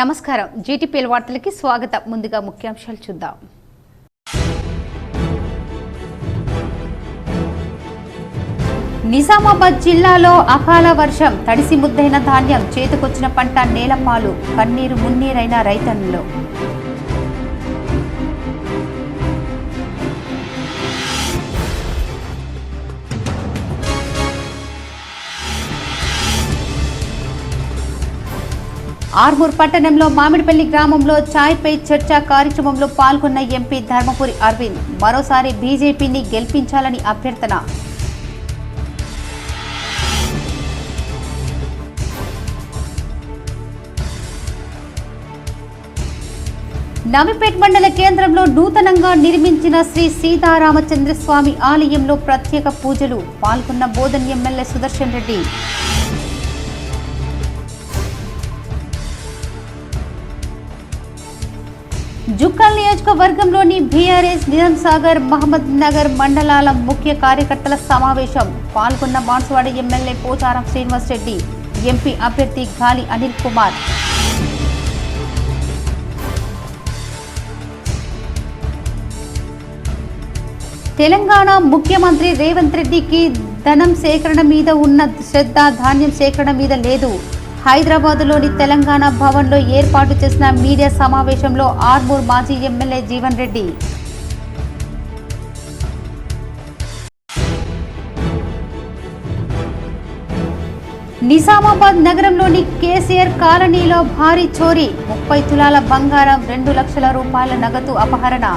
నమస్కారం జీటీపీఎల్ వార్తలకి స్వాగతం. ముందుగా ముఖ్యాంశాలు చూద్దాం. నిజామాబాద్ జిల్లాలో అకాల వర్షం, తడిసి ముద్దైన ధాన్యం, చేతికొచ్చిన పంట నేలపాలు, కన్నీరు మున్నీరైన రైతన్నులు. ఆర్మూర్ పట్టణంలో మామిడిపల్లి గ్రామంలో చాయ్ పై చర్చ కార్యక్రమంలో పాల్గొన్న ఎంపీ ధర్మపురి అరవింద్ మరోసారి బీజేపీని గెలిపించాలని అభ్యర్థన. నవిపేట్ మండల కేంద్రంలో నూతనంగా నిర్మించిన శ్రీ సీతారామచంద్రస్వామి ఆలయంలో ప్రత్యేక పూజలు, పాల్గొన్న బోధన్ ఎమ్మెల్యే సుదర్శన్ రెడ్డి. జుక్కల్ నియోజకవర్గంలోని బీఆర్ఎస్ నిజాం సాగర్, మహమ్మద్ నగర్ మండలాల ముఖ్య కార్యకర్తల సమావేశం, పాల్గొన్న బాన్సువాడ ఎమ్మెల్యే పోచారం శ్రీనివాస్ రెడ్డి, ఎంపీ అభ్యర్థి గాలి అనిల్ కుమార్. తెలంగాణ ముఖ్యమంత్రి రేవంత్ రెడ్డికి ధనం సేకరణ మీద ఉన్న శ్రద్ధ ధాన్యం సేకరణ మీద లేదు. హైదరాబాద్లోని తెలంగాణ భవన్లో ఏర్పాటు చేసిన మీడియా సమావేశంలో ఆర్మూర్ మాజీ ఎమ్మెల్యే జీవన్ రెడ్డి. నిజామాబాద్ నగరంలోని కేసీఆర్ కాలనీలో భారీ చోరీ, 30 తులాల బంగారం, 2 లక్షల రూపాయల నగదు అపహరణ.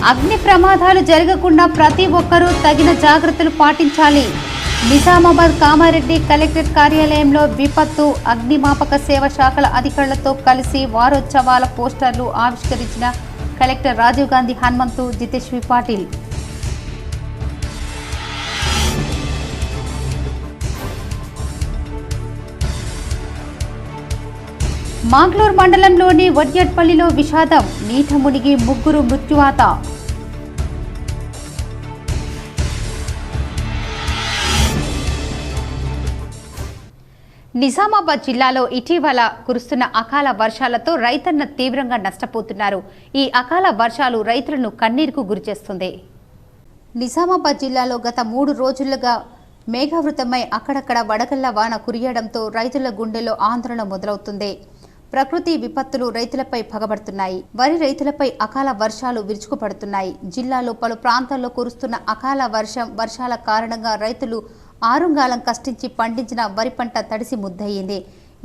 అగ్ని ప్రమాదాలు జరగకుండా ప్రతి ఒక్కరూ తగిన జాగ్రత్తలు పాటించాలి. నిజామాబాద్ కామారెడ్డి కలెక్టరేట్ కార్యాలయంలో విపత్తు అగ్నిమాపక సేవ శాఖల అధికారులతో కలిసి వారోత్సవాల పోస్టర్లు ఆవిష్కరించిన కలెక్టర్ రాజీవ్ గాంధీ హనుమంతు, జితేశ్వి పాటిల్. మాగ్లూర్ మండలంలోని వడ్యట్పల్లిలో విషాదం, నీట మునిగి 3 మృత్యువాత. నిజామాబాద్ జిల్లాలో ఇటీవల కురుస్తున్న అకాల వర్షాలతో రైతన్న తీవ్రంగా నష్టపోతున్నారు. ఈ అకాల వర్షాలు రైతులను కన్నీరుకు గురిచేస్తుంది. నిజామాబాద్ జిల్లాలో గత 3 రోజులుగా మేఘావృతమై అక్కడక్కడ వడగళ్ల వాన కురియడంతో రైతుల గుండెల్లో ఆందోళన మొదలవుతుంది. ప్రకృతి విపత్తులు రైతులపై పగబడుతున్నాయి. వరి రైతులపై అకాల వర్షాలు విరుచుకుపడుతున్నాయి. జిల్లాలో పలు ప్రాంతాల్లో కురుస్తున్న అకాల వర్షాల కారణంగా రైతులు ఆరుగాలం కష్టించి పండించిన వరి పంట తడిసి ముద్దయింది.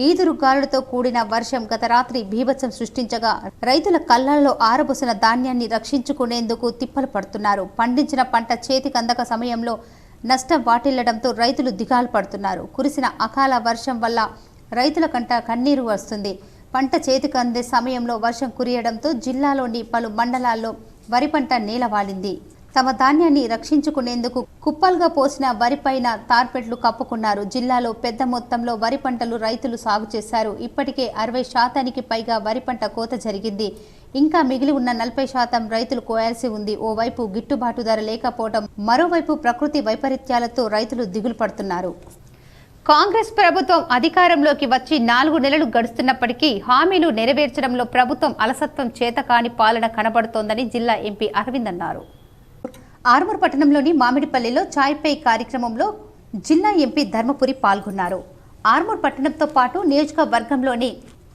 ఈదురు గాలులతో కూడిన వర్షం గత రాత్రి బీభత్సం సృష్టించగా రైతుల కళ్ళల్లో ఆరబోసిన ధాన్యాన్ని రక్షించుకునేందుకు తిప్పలు పడుతున్నారు. పండించిన పంట చేతికి అందక సమయంలో నష్టం వాటిల్లడంతో రైతులు దిగాలు పడుతున్నారు. కురిసిన అకాల వర్షం వల్ల రైతుల కంట కన్నీరు వస్తుంది. పంట చేతికి అందే సమయంలో వర్షం కురియడంతో జిల్లాలోని పలు మండలాల్లో వరి పంట నేలవాలింది. తమ ధాన్యాన్ని రక్షించుకునేందుకు కుప్పలుగా పోసిన వరిపైన తార్పెట్లు కప్పుకున్నారు. జిల్లాలో పెద్ద మొత్తంలో వరి పంటలు రైతులు సాగు చేశారు. ఇప్పటికే 60% పైగా వరి పంట కోత జరిగింది. ఇంకా మిగిలి ఉన్న 40% రైతులు కోయాల్సి ఉంది. ఓవైపు గిట్టుబాటు ధర లేకపోవడం, మరోవైపు ప్రకృతి వైపరీత్యాలతో రైతులు దిగులు పడుతున్నారు. కాంగ్రెస్ ప్రభుత్వం అధికారంలోకి వచ్చి 4 నెలలు గడుస్తున్నప్పటికీ హామీలు నెరవేర్చడంలో ప్రభుత్వం అలసత్వం, చేతకాని పాలన కనబడుతోందని జిల్లా ఎంపీ అరవింద్ అన్నారు. ఆర్మూర్ పట్టణంలోని మామిడిపల్లిలో చాయ్ పై కార్యక్రమంలో జిల్లా ఎంపీ ధర్మపురి పాల్గొన్నారు. ఆర్మూర్ పట్టణంతో పాటు నియోజకవర్గంలోని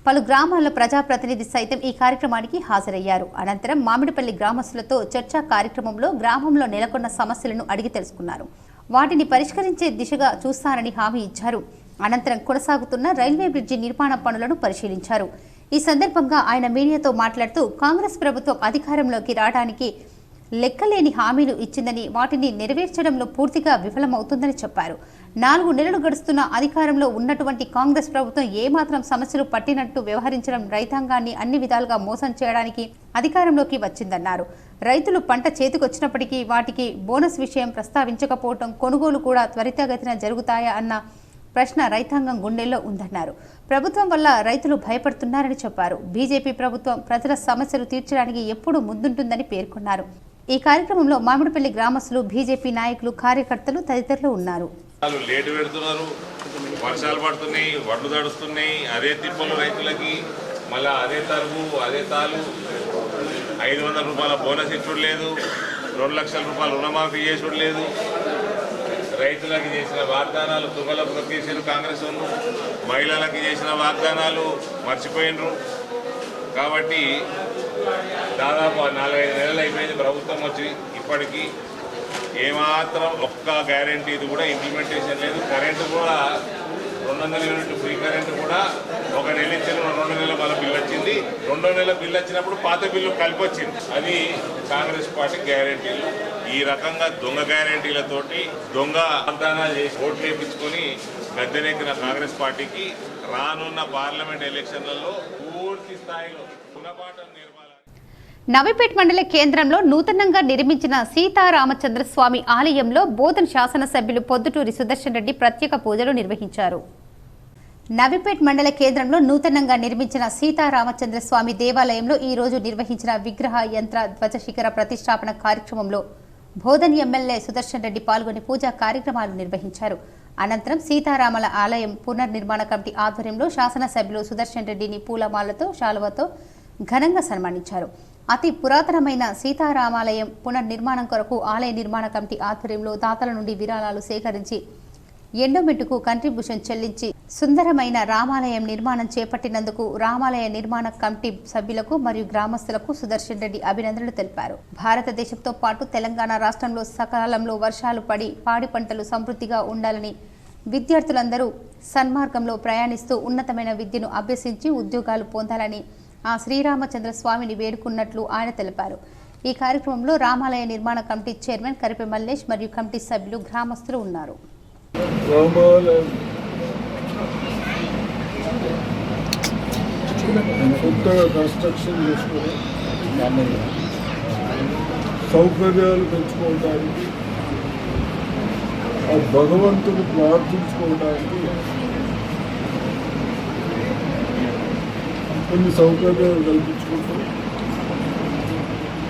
పలు గ్రామాల ప్రజాప్రతినిధి సైతం ఈ కార్యక్రమానికి హాజరయ్యారు. అనంతరం మామిడిపల్లి గ్రామస్తులతో చర్చా కార్యక్రమంలో గ్రామంలో నెలకొన్న సమస్యలను అడిగి తెలుసుకున్నారు. వాటిని పరిష్కరించే దిశగా చూస్తారని హామీ ఇచ్చారు. అనంతరం కొనసాగుతున్న రైల్వే బ్రిడ్జి నిర్మాణ పనులను పరిశీలించారు. ఈ సందర్భంగా ఆయన మీడియాతో మాట్లాడుతూ కాంగ్రెస్ ప్రభుత్వం అధికారంలోకి రావడానికి లెక్కలేని హామీలు ఇచ్చిందని, వాటిని నెరవేర్చడంలో పూర్తిగా విఫలమవుతుందని చెప్పారు. 4 నెలలు గడుస్తున్న అధికారంలో ఉన్నటువంటి కాంగ్రెస్ ప్రభుత్వం ఏమాత్రం సమస్యలు పట్టినట్టు వ్యవహరించడం, రైతాంగాన్ని అన్ని విధాలుగా మోసం చేయడానికి అధికారంలోకి వచ్చిందన్నారు. రైతులు పంట చేతికొచ్చినప్పటికీ వాటికి బోనస్ విషయం ప్రస్తావించకపోవడం, కొనుగోలు కూడా త్వరితగతిన జరుగుతాయా అన్న ప్రశ్న రైతాంగం గుండెల్లో ఉందన్నారు. ప్రభుత్వం వల్ల రైతులు భయపడుతున్నారని చెప్పారు. బీజేపీ ప్రభుత్వం ప్రజల సమస్యలు తీర్చడానికి ఎప్పుడూ ముందుంటుందని పేర్కొన్నారు. ఈ కార్యక్రమంలో మామిడిపల్లి గ్రామస్తులు, బీజేపీ నాయకులు, కార్యకర్తలు తదితరులు ఉన్నారు. లేటు పెడుతున్నారు, వర్షాలు పడుతున్నాయి, వడ్లు తడుస్తున్నాయి, అదే తిప్పలు రైతులకి, మళ్ళీ అదే తరుగు అదే తాలు, 500 రూపాయల బోనస్ ఇచ్చుడు లేదు, 2 లక్షల రూపాయలు రుణమాఫీ చేసుడు లేదు. రైతులకు చేసిన వాగ్దానాలు తుగలకు తొక్కేసారు కాంగ్రెస్ వాళ్ళు, మహిళలకు చేసిన వాగ్దానాలు మర్చిపోయినరు. కాబట్టి దాదాపు 4-5 నెలలు అయిపోయింది ప్రభుత్వం వచ్చి, ఇప్పటికీ ఏమాత్రం ఒక్క గ్యారెంటీది కూడా ఇంప్లిమెంటేషన్ లేదు. కరెంటు కూడా 200 యూనిట్ ఫ్రీ కరెంటు కూడా 1 నెల ఇచ్చిన 2 నెలల మళ్ళీ బిల్లు వచ్చింది. 2వ నెల బిల్లు వచ్చినప్పుడు పాత బిల్లు కలిపి వచ్చింది. అది కాంగ్రెస్ పార్టీ గ్యారెంటీలు. ఈ రకంగా దొంగ గ్యారెంటీలతోటి దొంగ వాగ్దానాలు చేసి ఓట్లు వేయించుకొని గద్దెనెక్కిన కాంగ్రెస్ పార్టీకి రానున్న పార్లమెంట్ ఎలక్షన్లలో పూర్తి స్థాయిలో గుణపాఠం నేర్పాలి. నవీపేట్ మండల కేంద్రంలో నూతనంగా నిర్మించిన సీతారామచంద్రస్వామి ఆలయంలో బోధన్ శాసనసభ్యులు పొద్దుటూరి సుదర్శన్ రెడ్డి ప్రత్యేక పూజలు నిర్వహించారు. నవీపేట్ మండల కేంద్రంలో నూతనంగా నిర్మించిన సీతారామచంద్రస్వామి దేవాలయంలో ఈ రోజు నిర్వహించిన విగ్రహ యంత్ర ధ్వజ శిఖర ప్రతిష్టాపన కార్యక్రమంలో బోధన్ ఎమ్మెల్యే సుదర్శన్ రెడ్డి పాల్గొని పూజా కార్యక్రమాలు నిర్వహించారు. అనంతరం సీతారామల ఆలయం పునర్నిర్మాణ కమిటీ ఆధ్వర్యంలో శాసనసభ్యులు సుదర్శన్ రెడ్డిని పూలమాలతో శాలువతో ఘనంగా సన్మానించారు. అతి పురాతనమైన సీతారామాలయం పునర్నిర్మాణం కొరకు ఆలయ నిర్మాణ కమిటీ ఆధ్వర్యంలో దాతల నుండి విరాళాలు సేకరించి ఎండోమెంట్కు కంట్రిబ్యూషన్ చెల్లించి సుందరమైన రామాలయం నిర్మాణం చేపట్టినందుకు రామాలయ నిర్మాణ కమిటీ సభ్యులకు మరియు గ్రామస్తులకు సుదర్శన్ రెడ్డి అభినందనలు తెలిపారు. భారతదేశంతో పాటు తెలంగాణ రాష్ట్రంలో సకాలంలో వర్షాలు పడి పాడి పంటలు సమృద్ధిగా ఉండాలని, విద్యార్థులందరూ సన్మార్గంలో ప్రయాణిస్తూ ఉన్నతమైన విద్యను అభ్యసించి ఉద్యోగాలు పొందాలని ఆ శ్రీరామచంద్ర స్వామిని వేడుకున్నట్లు ఆయన తెలిపారు. ఈ కార్యక్రమంలో రామాలయ నిర్మాణ కమిటీ చైర్మన్ కరిపే మల్లేష్ మరియు కమిటీ సభ్యులు గ్రామస్తులు ఉన్నారు. సౌకర్యాలు పెంచుకోవడానికి, ఆ భగవంతుని ప్రార్థించుకోవడానికి కొన్ని సౌకర్యాలు కల్పించుకుంటూ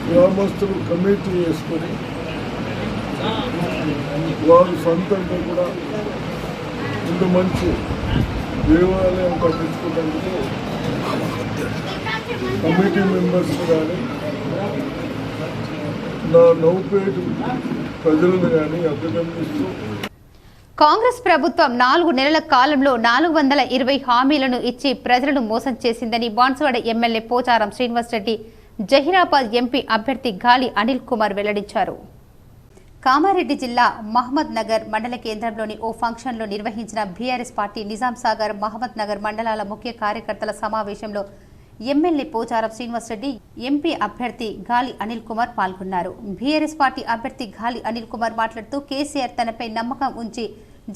గ్రామస్తులు కమిటీ వేసుకొని వారు సొంతంగా కూడా ఇంత మంచి దేవాలయం కట్టించుకోవడానికి కమిటీ మెంబర్స్ కానీ నా నౌపేట ప్రజలను కానీ అభినందిస్తూ కాంగ్రెస్ ప్రభుత్వం 4 నెలల కాలంలో 420 హామీలను ఇచ్చి ప్రజలను మోసం చేసిందని బాన్సువాడ ఎమ్మెల్యే పోచారం శ్రీనివాసరెడ్డి జహీరాబాద్ ఎంపీ అభ్యర్థి గాలి అనిల్ కుమార్ వెల్లడించారు. కామారెడ్డి జిల్లా మహమ్మద్ నగర్ మండల కేంద్రంలోని ఓ ఫంక్షన్లో నిర్వహించిన బీఆర్ఎస్ పార్టీ నిజాం సాగర్, మహమ్మద్ నగర్ మండలాల ముఖ్య కార్యకర్తల సమావేశంలో ఎమ్మెల్యే పోచారం శ్రీనివాసరెడ్డి, ఎంపీ అభ్యర్థి గాలి అనిల్ కుమార్ పాల్గొన్నారు. బీఆర్ఎస్ పార్టీ అభ్యర్థి గాలి అనిల్ కుమార్ మాట్లాడుతూ కేసీఆర్ తనపై నమ్మకం ఉంచి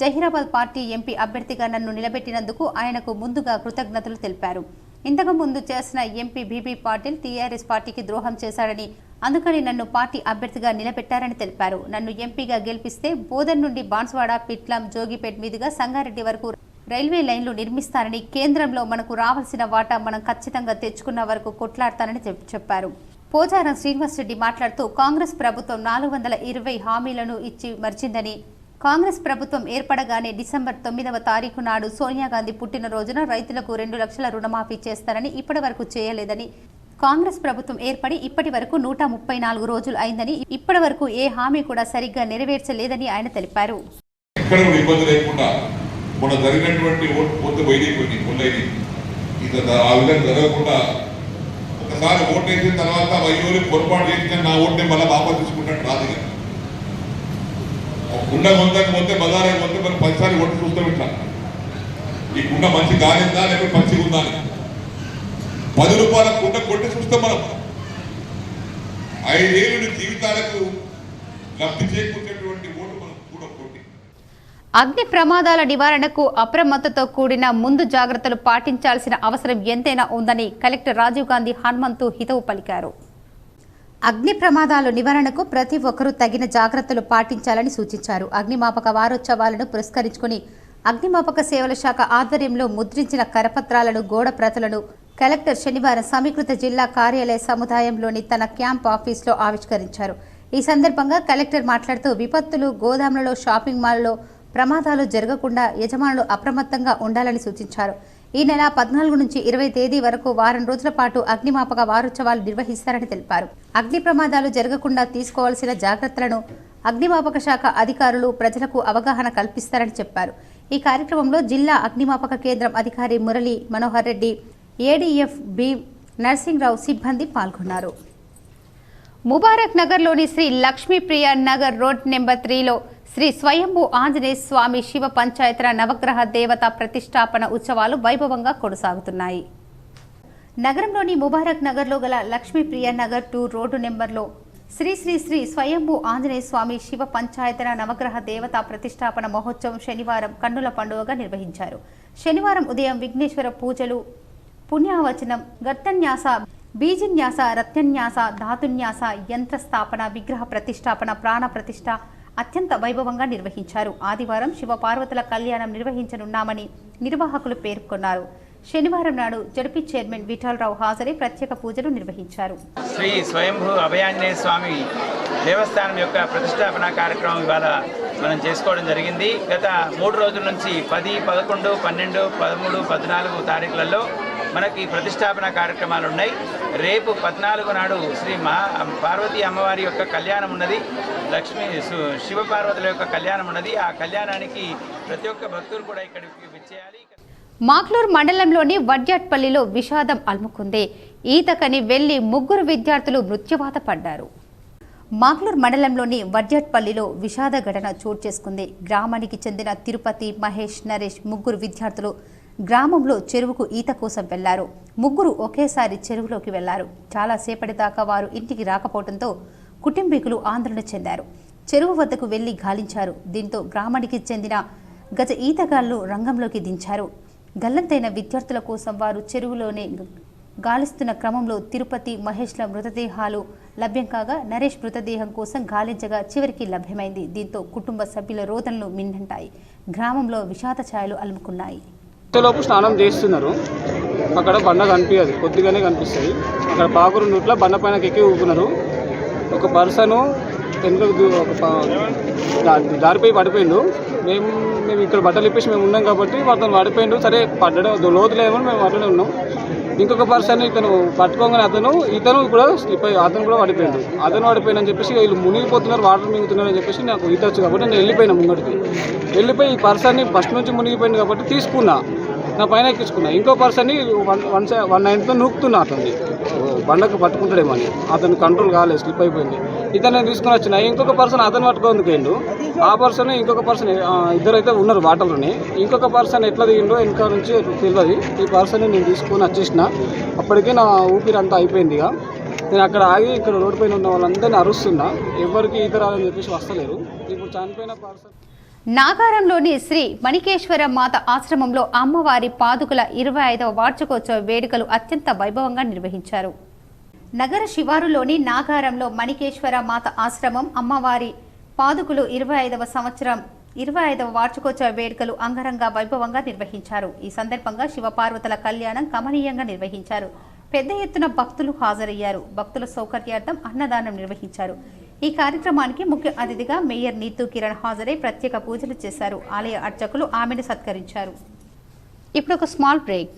జహీరాబాద్ పార్టీ ఎంపీ అభ్యర్థిగా నన్ను నిలబెట్టినందుకు ఆయనకు ముందుగా కృతజ్ఞతలు తెలిపారు. ఇంతకు ముందు చేసిన ఎంపీ బీబీ పాటిల్ టీఆర్ఎస్ పార్టీకి ద్రోహం చేశాడని, అందుకని నన్ను పార్టీ అభ్యర్థిగా నిలబెట్టారని తెలిపారు. నన్ను ఎంపీగా గెలిపిస్తే బోధన్ నుండి బాన్సువాడ, పిట్లం, జోగిపేట్ మీదుగా సంగారెడ్డి వరకు రైల్వే లైన్లు నిర్మిస్తానని, కేంద్రంలో మనకు రావాల్సిన వాటా మనం ఖచ్చితంగా తెచ్చుకున్న వరకు కొట్లాడతానని చెప్పారు. పోచారం శ్రీనివాసరెడ్డి మాట్లాడుతూ కాంగ్రెస్ ప్రభుత్వం 420 హామీలను ఇచ్చి మర్చిందని, కాంగ్రెస్ ప్రభుత్వం ఏర్పడగానే డిసెంబర్ 9వ తారీఖు నాడు సోనియా గాంధీ పుట్టినరోజున రైతులకు 2 లక్షల రుణమాఫీ చేస్తారని ఇప్పటి వరకు చేయలేదని, కాంగ్రెస్ ప్రభుత్వం ఏర్పడి ఇప్పటి వరకు 134 రోజులు అయిందని, ఇప్పటి వరకు ఏ హామీ కూడా సరిగ్గా నెరవేర్చలేదని ఆయన తెలిపారు. మొన్న జరిగినటువంటి ఓటు పోయినాయి కొన్ని ఇది ఆ విధంగా జరగకుండా ఒకసారి ఓటు వేసిన తర్వాత అయ్యోని పొరపాటు చేసిన నా ఓటుని మళ్ళీ వాపసు తీసుకుంటాను రాదు. కుండ మొత్తం పోతే బజారే మొత్తం మనం 10 సార్లు ఓటు చూస్తాం. ఇట్లా ఈ కుండ మంచి గాలిందా లేకపోతే మంచిగా ఉందా అని 10 రూపాయల కుండ కొట్టి చూస్తాం మనం. 5 ఏళ్ళు జీవితాలకు లబ్ధి చేకూర్చేటువంటి ఓటు మనం కూడా కొట్టి. అగ్ని ప్రమాదాల నివారణకు అప్రమత్తతో కూడిన ముందు జాగ్రత్తలు పాటించాల్సిన అవసరం ఎంతైనా ఉందని కలెక్టర్ రాజీవ్ గాంధీ హనుమంతు హితవు పలికారు. అగ్ని ప్రమాదాల నివారణకు ప్రతి ఒక్కరూ తగిన జాగ్రత్తలు పాటించాలని సూచించారు. అగ్నిమాపక వారోత్సవాలను పురస్కరించుకుని అగ్నిమాపక సేవల శాఖ ఆధ్వర్యంలో ముద్రించిన కరపత్రాలను, గోడ ప్రతులను కలెక్టర్ శనివారం సమీకృత జిల్లా కార్యాలయ సముదాయంలోని తన క్యాంప్ ఆఫీసులో ఆవిష్కరించారు. ఈ సందర్భంగా కలెక్టర్ మాట్లాడుతూ విపత్తులు, గోదాములలో, షాపింగ్ మాల్లో ప్రమాదాలు జరగకుండా యజమానులు అప్రమత్తంగా ఉండాలని సూచించారు. ఈ నెల 14 నుంచి 20 తేదీ వరకు వారం రోజుల పాటు అగ్నిమాపక వారోత్సవాలు నిర్వహిస్తారని తెలిపారు. అగ్ని ప్రమాదాలు జరగకుండా తీసుకోవాల్సిన జాగ్రత్తలను అగ్నిమాపక శాఖ అధికారులు ప్రజలకు అవగాహన కల్పిస్తారని చెప్పారు. ఈ కార్యక్రమంలో జిల్లా అగ్నిమాపక కేంద్రం అధికారి మురళీ మనోహర్ రెడ్డి, ఏడీఎఫ్ బి నర్సింగ్రావు సిబ్బంది పాల్గొన్నారు. ముబారక్ నగర్లోని శ్రీ లక్ష్మీప్రియ నగర్ రోడ్ నెంబర్ 3లో శ్రీ స్వయంభూ ఆంజనేయ స్వామి శివ పంచాయతన నవగ్రహ దేవత ప్రతిష్టాపన ఉత్సవాలు వైభవంగా కొనసాగుతున్నాయి. నగరంలోని ముబారక్ నగర్లో గల లక్ష్మీప్రియ నగర్ 2 రోడ్డు నెంబర్లో శ్రీ శ్రీ శ్రీ స్వయంభూ ఆంజనేయ స్వామి శివ పంచాయతన నవగ్రహ దేవత ప్రతిష్టాపన మహోత్సవం శనివారం కన్నుల పండుగగా నిర్వహించారు. శనివారం ఉదయం విఘ్నేశ్వర పూజలు, పుణ్యావచనం, గర్తన్యాస, బీజన్యాస, రత్నన్యాస, ధాతున్యాస, యంత్ర స్థాపన, విగ్రహ ప్రతిష్టాపన, ప్రాణ ప్రతిష్ఠ అత్యంత వైభవంగా నిర్వహించారు. ఆదివారం శివ పార్వతుల కళ్యాణం నిర్వహించనున్నామని నిర్వాహకులు పేర్కొన్నారు. శనివారం నాడు జడ్పీ చైర్మన్ విఠలరావు హాజరై ప్రత్యేక పూజలు నిర్వహించారు. శ్రీ స్వయంభూ అభయాంజనేయ స్వామి దేవస్థానం యొక్క ప్రతిష్టాపన కార్యక్రమం ఇవాళ మనం చేసుకోవడం జరిగింది. గత 3 రోజుల నుంచి 10, 11, 12, 13, 14 తారీఖులలో మనకి ప్రతిష్టాపన కార్యక్రమాలు ఉన్నాయి. రేపు 14 నాడు శ్రీ పార్వతీ అమ్మవారి యొక్క కళ్యాణం ఉన్నది. శివ పార్వతుల యొక్క కళ్యాణం ఉన్నది. ఆ కళ్యాణానికి ప్రతి ఒక్క భక్తులు కూడా ఇక్కడికి విచ్చేయాలి. మాక్లూర్ మండలంలోని వడ్యాట్పల్లిలో విషాదం అలుముకుంది. ఈతకని వెళ్లి 3 విద్యార్థులు మృత్యువాత పడ్డారు. మాక్లూర్ మండలంలోని వడ్యాట్పల్లిలో విషాద ఘటన చోటు చేసుకుంది. గ్రామానికి చెందిన తిరుపతి, మహేష్, నరేష్ 3 విద్యార్థులు గ్రామంలో చెరువుకు ఈత కోసం వెళ్లారు. 3 ఒకేసారి చెరువులోకి వెళ్లారు. చాలా సేపటి దాకా వారు ఇంటికి రాకపోవడంతో కుటుంబీకులు ఆందోళన చెందారు. చెరువు వద్దకు వెళ్లి గాలించారు. దీంతో గ్రామానికి చెందిన గజ ఈతగాళ్లు రంగంలోకి దించారు. గల్లంతైన విద్యార్థుల కోసం వారు చెరువులోనే గాలిస్తున్న క్రమంలో తిరుపతి, మహేష్ల మృతదేహాలు లభ్యం కాగా నరేష్ మృతదేహం కోసం గాలించగా చివరికి లభ్యమైంది. దీంతో కుటుంబ సభ్యుల రోదనలు మిన్నంటాయి. గ్రామంలో విషాద ఛాయలు అలుముకున్నాయి. లోపు స్నానం చేస్తున్నారు. అక్కడ బండ కనిపించదు, కొద్దిగానే కనిపిస్తుంది. అక్కడ పాకురు నూట్ల బండ పైన ఎక్కి ఊపుకున్నారు. ఒక పర్సను వెనుక దారిపోయి పడిపోయిండు. మేము ఇక్కడ బట్టలు ఇప్పేసి మేము ఉన్నాం కాబట్టి అతను పడిపోయిండు. సరే పడ్డడం లోతులేమో మేము అట్లనే ఉన్నాం. ఇంకొక పర్సన్ ఇతను పట్టుకోగానే ఇతను కూడా స్లిప్ అయ్యి అతను కూడా పడిపోయిండు. అతను పడిపోయిందని చెప్పేసి వీళ్ళు మునిగిపోతున్నారు, వాటర్ మింగుతున్నారు అని చెప్పేసి నాకు ఈత వచ్చు కాబట్టి నేను వెళ్ళిపోయినా ముంగడికి. వెళ్ళిపోయి ఈ పర్సన్ని ఫస్ట్ నుంచి మునిగిపోయింది కాబట్టి తీసుకున్నా, నా పైన ఎక్కించుకున్నా. ఇంకో పర్సన్ని 190తో నూకుతున్నా. అతన్ని బండకు పట్టుకుంటాడేమో అని అతను కంట్రోల్ కాలేదు, స్లిప్ అయిపోయింది. ఇతను తీసుకుని వచ్చిన ఇంకొక పర్సన్ అతను పట్టుకోందుకు వెళ్ళు. ఆ పర్సన్ ఇంకొక పర్సన్ ఇద్దరైతే ఉన్నారు వాటర్లోనే. ఇంకొక పర్సన్ ఎట్లా దిగిండో వెనక నుంచి తెలియదు. ఈ పర్సన్ నేను తీసుకొని వచ్చేసిన. అప్పటికే నా ఊపిరి అంతా అయిపోయింది. ఇక నేను అక్కడ ఆగి ఇక్కడ రోడ్డు పైన ఉన్న వాళ్ళందరినీ అరుస్తున్నా. ఎవరికి ఈత రాదని చెప్పేసి వస్తలేరు. ఇప్పుడు చనిపోయిన పర్సన్ నాగారంలోని శ్రీ మణికేశ్వర మాత ఆశ్రమంలో అమ్మవారి పాదుకల 25వ వార్షికోత్సవ వేడుకలు అత్యంత వైభవంగా నిర్వహించారు. నగర శివారులోని నాగారంలో మణికేశ్వర మాత ఆశ్రమం అమ్మవారి పాదుకలు 25వ వార్షికోత్సవ వేడుకలు అంగరంగ వైభవంగా నిర్వహించారు. ఈ సందర్భంగా శివపార్వతుల కళ్యాణం కమనీయంగా నిర్వహించారు. పెద్ద ఎత్తున భక్తులు హాజరయ్యారు. భక్తుల సౌకర్యార్థం అన్నదానం నిర్వహించారు. ఈ కార్యక్రమానికి ముఖ్య అతిథిగా మేయర్ నీతూ కిరణ్ హాజరై ప్రత్యేక పూజలు చేశారు. ఆలయ అర్చకులు ఆమెను సత్కరించారు. ఇప్పుడు ఒక స్మాల్ బ్రేక్.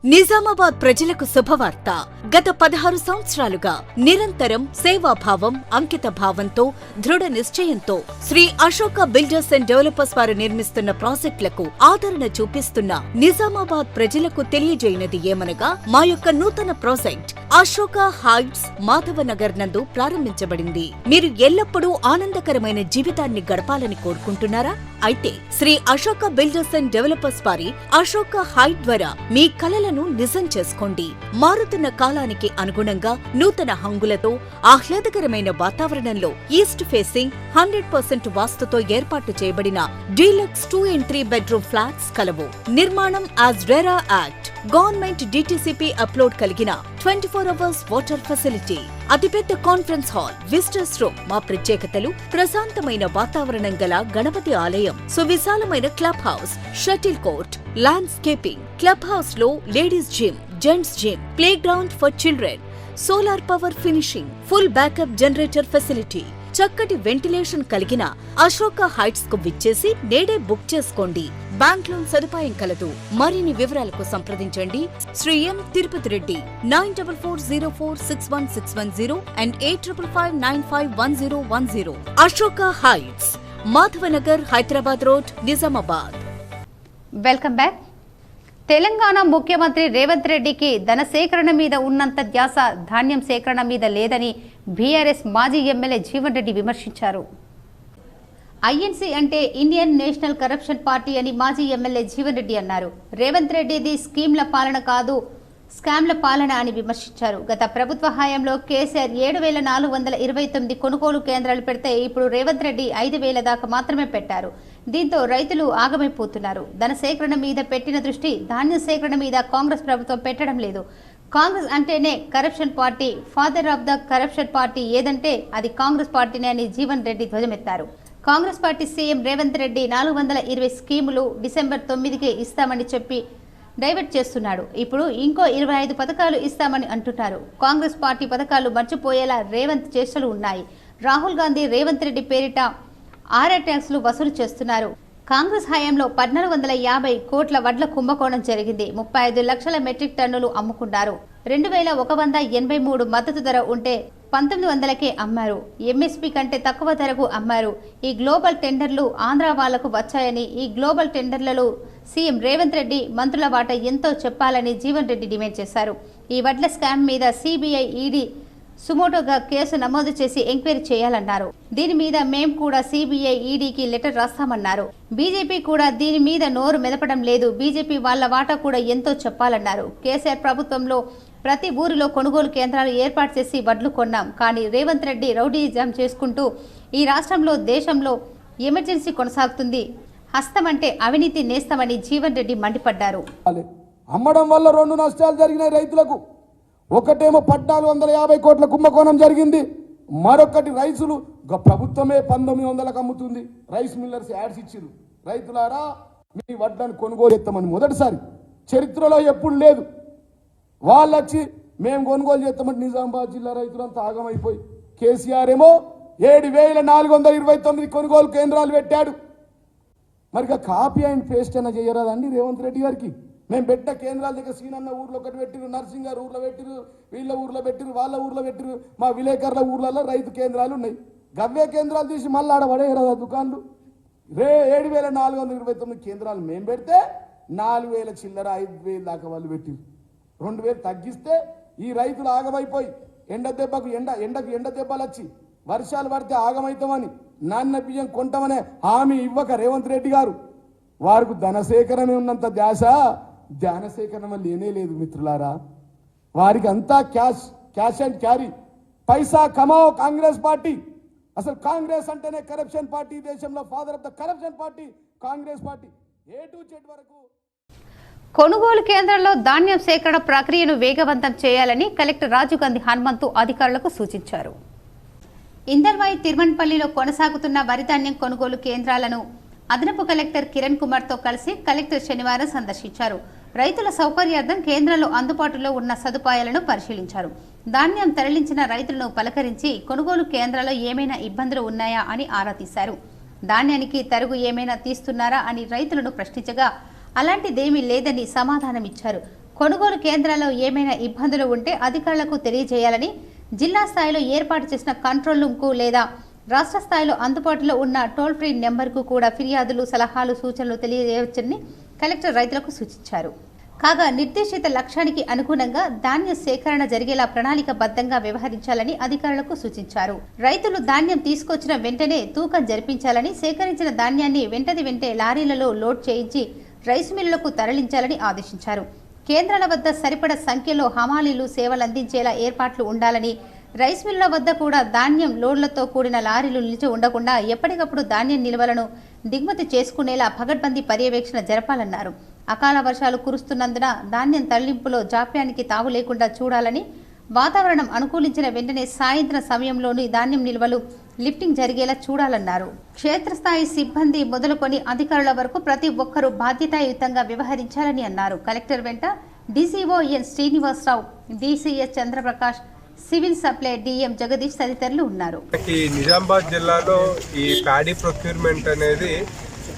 నిజామాబాద్ ప్రజలకు శుభవార్త. గత 16 సంవత్సరాలుగా నిరంతరం సేవాభావం, అంకిత భావంతో, దృఢ నిశ్చయంతో Shri Ashoka builders and developers వారు నిర్మిస్తున్న ప్రాజెక్టులకు ఆదరణ చూపిస్తున్న నిజామాబాద్ ప్రజలకు తెలియజేయనది ఏమనగా మా యొక్క నూతన ప్రాజెక్ట్ అశోక హైట్స్ మాధవనగర్ నందు ప్రారంభించబడింది. మీరు ఎల్లప్పుడూ ఆనందకరమైన జీవితాన్ని గడపాలని కోరుకుంటున్నారా? అయితే Shri Ashoka builders and developers వారి అశోక హైట్ ద్వారా మీ కలలను నిజం చేసుకోండి. మారుతున్న కాలానికి అనుగుణంగా నూతన హంగులతో ఆహ్లాదకరమైన వాతావరణంలో ఈస్ట్ ఫేసింగ్ 100% వాస్తుతో ఏర్పాటు చేయబడిన డీలక్స్ 2 and 3 బెడ్రూమ్ ఫ్లాట్స్ కలవు. నిర్మాణం as RERA act, government DTCP upload కలిగిన 24 hours వాటర్ ఫెసిలిటీ, అతిపెద్ద కాన్ఫరెన్స్ హాల్, విజిటర్స్ రూమ్. మా ప్రత్యేకతలు ప్రశాంతమైన వాతావరణం గల గణపతి ఆలయం, సువిశాలమైన club house, shuttle court, landscaping. Club house లో ladies gym, gents gym, play ground for children, solar power finishing, full backup generator facility, చక్కటి వెంటిలేషన్ కలిగిన అశోక హైట్స్ కు విచ్చేసి నేడే బుక్ చేసుకోండి. బ్యాంక్ లోన్ సదుపాయం కలదు. మరిన్ని వివరాలకు సంప్రదించండి Shri M Tirupati Reddy 9440461610 and 8555951010. Ashoka Heights, Madhavanagar, Hyderabad road, Nizamabad. Welcome back. Telangana ముఖ్యమంత్రి రేవంత్ రెడ్డికి ధన సేకరణ మీద ఉన్నంత ధ్యాస ధాన్యం సేకరణ మీద లేదని బీఆర్ఎస్ మాజీ ఎమ్మెల్యే జీవన్ రెడ్డి విమర్శించారు. ఐఎన్సీ అంటే ఇండియన్ నేషనల్ కరప్షన్ పార్టీ అని మాజీ ఎమ్మెల్యే జీవన్ రెడ్డి అన్నారు. రేవంత్ రెడ్డిది స్కీమ్ల పాలన కాదు, స్కామ్ల పాలన అని విమర్శించారు. గత ప్రభుత్వ హయాంలో కేసీఆర్ 7,429 కొనుగోలు కేంద్రాలు పెడితే ఇప్పుడు రేవంత్ రెడ్డి 5,000 దాకా మాత్రమే పెట్టారు. దీంతో రైతులు ఆగమైపోతున్నారు. ధన సేకరణ మీద పెట్టిన దృష్టి ధాన్యం సేకరణ మీద కాంగ్రెస్ ప్రభుత్వం పెట్టడం లేదు. కాంగ్రెస్ అంటేనే corruption party, father of the corruption party ఏదంటే అది కాంగ్రెస్ పార్టీనే అని జీవన్ రెడ్డి ధ్వజమెత్తారు. కాంగ్రెస్ పార్టీ సీఎం రేవంత్ రెడ్డి 420 స్కీములు డిసెంబర్ 9కే ఇస్తామని చెప్పి డైవర్ట్ చేస్తున్నాడు. ఇప్పుడు ఇంకో 25 పథకాలు ఇస్తామని అంటున్నారు. కాంగ్రెస్ పార్టీ పథకాలు మర్చిపోయేలా రేవంత్ చేష్టలు ఉన్నాయి. రాహుల్ గాంధీ రేవంత్ రెడ్డి పేరిట ఆర్ఆర్ ట్యాక్స్లు వసూలు చేస్తున్నారు. కాంగ్రెస్ హయాంలో 1,450 కోట్ల వడ్ల కుంభకోణం జరిగింది. 35 లక్షల మెట్రిక్ టన్నులు అమ్ముకున్నారు. 2,183 మద్దతు ధర ఉంటే 1900కే అమ్మారు. ఎంఎస్పీ కంటే తక్కువ ధరకు అమ్మారు. ఈ గ్లోబల్ టెండర్లు ఆంధ్ర వాళ్లకు వచ్చాయని, ఈ గ్లోబల్ టెండర్లలో సీఎం రేవంత్ రెడ్డి మంత్రుల వాటా ఎంతో చెప్పాలని జీవన్ రెడ్డి డిమాండ్ చేశారు. ఈ వడ్ల స్కామ్ మీద సిబిఐ, ఈడీ సుమోటోగా కేసు నమోదు చేసి ఎంక్వైరీ చేయాలన్నారు. దీని మీద మేం కూడా సిబిఐ, ఈడీకి లెటర్ రాస్తామన్నారు. బీజేపీ కూడా దీని మీద నోరు మెదపడం లేదు. బీజేపీ వాళ్ల వాటా కూడా ఎంతో చెప్పాలన్నారు. కేసీఆర్ ప్రభుత్వంలో ప్రతి ఊరిలో కొనుగోలు కేంద్రాలు ఏర్పాటు చేసి వడ్లు కొన్నాం. కానీ రేవంత్ రెడ్డి రౌడీజం చేసుకుంటూ ఈ రాష్ట్రంలో, దేశంలో ఎమర్జెన్సీ కొనసాగుతుంది. హస్తం అంటే అవినీతి నేస్తమని జీవన్ రెడ్డి మండిపడ్డారు. అమ్మడం వల్ల 2 నష్టాలు జరిగినాయి రైతులకు. ఒకటేమో 1,450 కోట్ల కుంభకోణం జరిగింది. మరొకటి రైతులు ప్రభుత్వమే 1900లకు అమ్ముతుంది. రైస్ మిల్లర్స్ యాడ్స్ ఇచ్చిరు, రైతులారా మీ వడ్లను కొనుగోలు చేస్తామని. మొదటిసారి చరిత్రలో ఎప్పుడు లేదు. వాళ్ళు వచ్చి మేము కొనుగోలు చేస్తామని నిజామాబాద్ జిల్లా రైతులంతా ఆగమైపోయి, కేసీఆర్ ఏమో 7,429 కొనుగోలు కేంద్రాలు పెట్టాడు. మరి కాపీ అండ్ పేస్ట్ అయినా చేయరాదండి రేవంత్ రెడ్డి గారికి? మేము పెట్టిన కేంద్రాల దగ్గర సీనన్న ఊర్లో ఒకటి పెట్టిరు, నర్సింగ్ గారు ఊర్లో పెట్టిరు, వీళ్ళ ఊర్లో పెట్టిరు, వాళ్ళ ఊర్లో పెట్టిరు, మా విలేకరుల ఊర్లలో రైతు కేంద్రాలు ఉన్నాయి. గవ్వే కేంద్రాలు తీసి మళ్ళీ ఆడ పడేయరాదా దుకాన్లు? 7,429 కేంద్రాలు మేము పెడితే 4,000 చిల్లర 5,000 దాకా వాళ్ళు పెట్టిరు. 2,000 తగ్గిస్తే ఈ రైతులు ఆగమైపోయి ఎండకు ఎండ దెబ్బలు వచ్చి వర్షాలు పడితే ఆగమైతామని నాన్న బియ్యం కొంటామనే హామీ ఇవ్వక రేవంత్ రెడ్డి గారు వారికి ధన సేకరణ ఉన్నంత ధ్యాన సేకరణ లేనే లేదు మిత్రులారా. వారికి అంతా క్యాష్ అండ్ క్యారీ, పైసా కమావ్ కాంగ్రెస్ పార్టీ. అసలు కాంగ్రెస్ అంటేనే కరప్షన్ పార్టీ. దేశంలో father of the corruption party Congress party. A to Z వరకు కొనుగోలు కేంద్రాల్లో ధాన్యం సేకరణ ప్రక్రియను వేగవంతం చేయాలని కలెక్టర్ రాజీవ్ గాంధీ హనుమంతు అధికారులకు సూచించారు. ఇందల్వాయి తిరుమన్పల్లిలో కొనసాగుతున్న వరి ధాన్యం కొనుగోలు కేంద్రాలను అదనపు కలెక్టర్ కిరణ్ కుమార్తో కలిసి కలెక్టర్ శనివారం సందర్శించారు. రైతుల సౌకర్యార్థం కేంద్రాల్లో అందుబాటులో ఉన్న సదుపాయాలను పరిశీలించారు. ధాన్యం తరలించిన రైతులను పలకరించి కొనుగోలు కేంద్రాల్లో ఏమైనా ఇబ్బందులు ఉన్నాయా అని ఆరా తీశారు. ధాన్యానికి తరుగు ఏమైనా తీస్తున్నారా అని రైతులను ప్రశ్నించగా అలాంటిదేమీ లేదని సమాధానమిచ్చారు. కొనుగోలు కేంద్రాల్లో ఏమైనా ఇబ్బందులు ఉంటే అధికారులకు తెలియజేయాలని, జిల్లా స్థాయిలో ఏర్పాటు చేసిన కంట్రోల్ రూమ్కు లేదా రాష్ట్ర స్థాయిలో అందుబాటులో ఉన్న టోల్ ఫ్రీ నెంబర్కు కూడా ఫిర్యాదులు, సలహాలు, సూచనలు తెలియజేయవచ్చని కలెక్టర్ రైతులకు సూచించారు. కాగా నిర్దేశిత లక్ష్యానికి అనుగుణంగా ధాన్య సేకరణ జరిగేలా ప్రణాళికబద్ధంగా వ్యవహరించాలని అధికారులకు సూచించారు. రైతులు ధాన్యం తీసుకొచ్చిన వెంటనే తూకం జరిపించాలని, సేకరించిన ధాన్యాన్ని వెంటే లారీలలో లోడ్ చేయించి రైసు మిల్లులకు తరలించాలని ఆదేశించారు. కేంద్రాల వద్ద సరిపడ సంఖ్యలో హమాలీలు సేవలందించేలా ఏర్పాట్లు ఉండాలని, రైస్ మిల్లుల వద్ద కూడా ధాన్యం లోడ్లతో కూడిన లారీలు నిలిచి ఉండకుండా ఎప్పటికప్పుడు ధాన్యం నిల్వలను దిగుమతి చేసుకునేలా పగడ్బందీ పర్యవేక్షణ జరపాలన్నారు. అకాల వర్షాలు కురుస్తున్నందున ధాన్యం తరలింపులో జాప్యానికి తావు లేకుండా చూడాలని, వాతావరణం అనుకూలించిన వెంటనే సాయంత్రం సమయంలోని ధాన్యం నిల్వలు లిఫ్టింగ్ జరిగేలా చూడాలన్నారు. క్షేత్రస్థాయి సిబ్బంది మొదలుకొని అధికారుల వరకు ప్రతి ఒక్కరూ బాధ్యతాయుతంగా వ్యవహరించాలని అన్నారు. కలెక్టర్ వెంట DCO N Srinivasarao, DCS Chandraprakash, civil supply DM Jagadish తదితరులు ఉన్నారు. నిజామాబాద్ జిల్లాలో ఈ ప్యాడీ ప్రొక్యూర్మెంట్ అనేది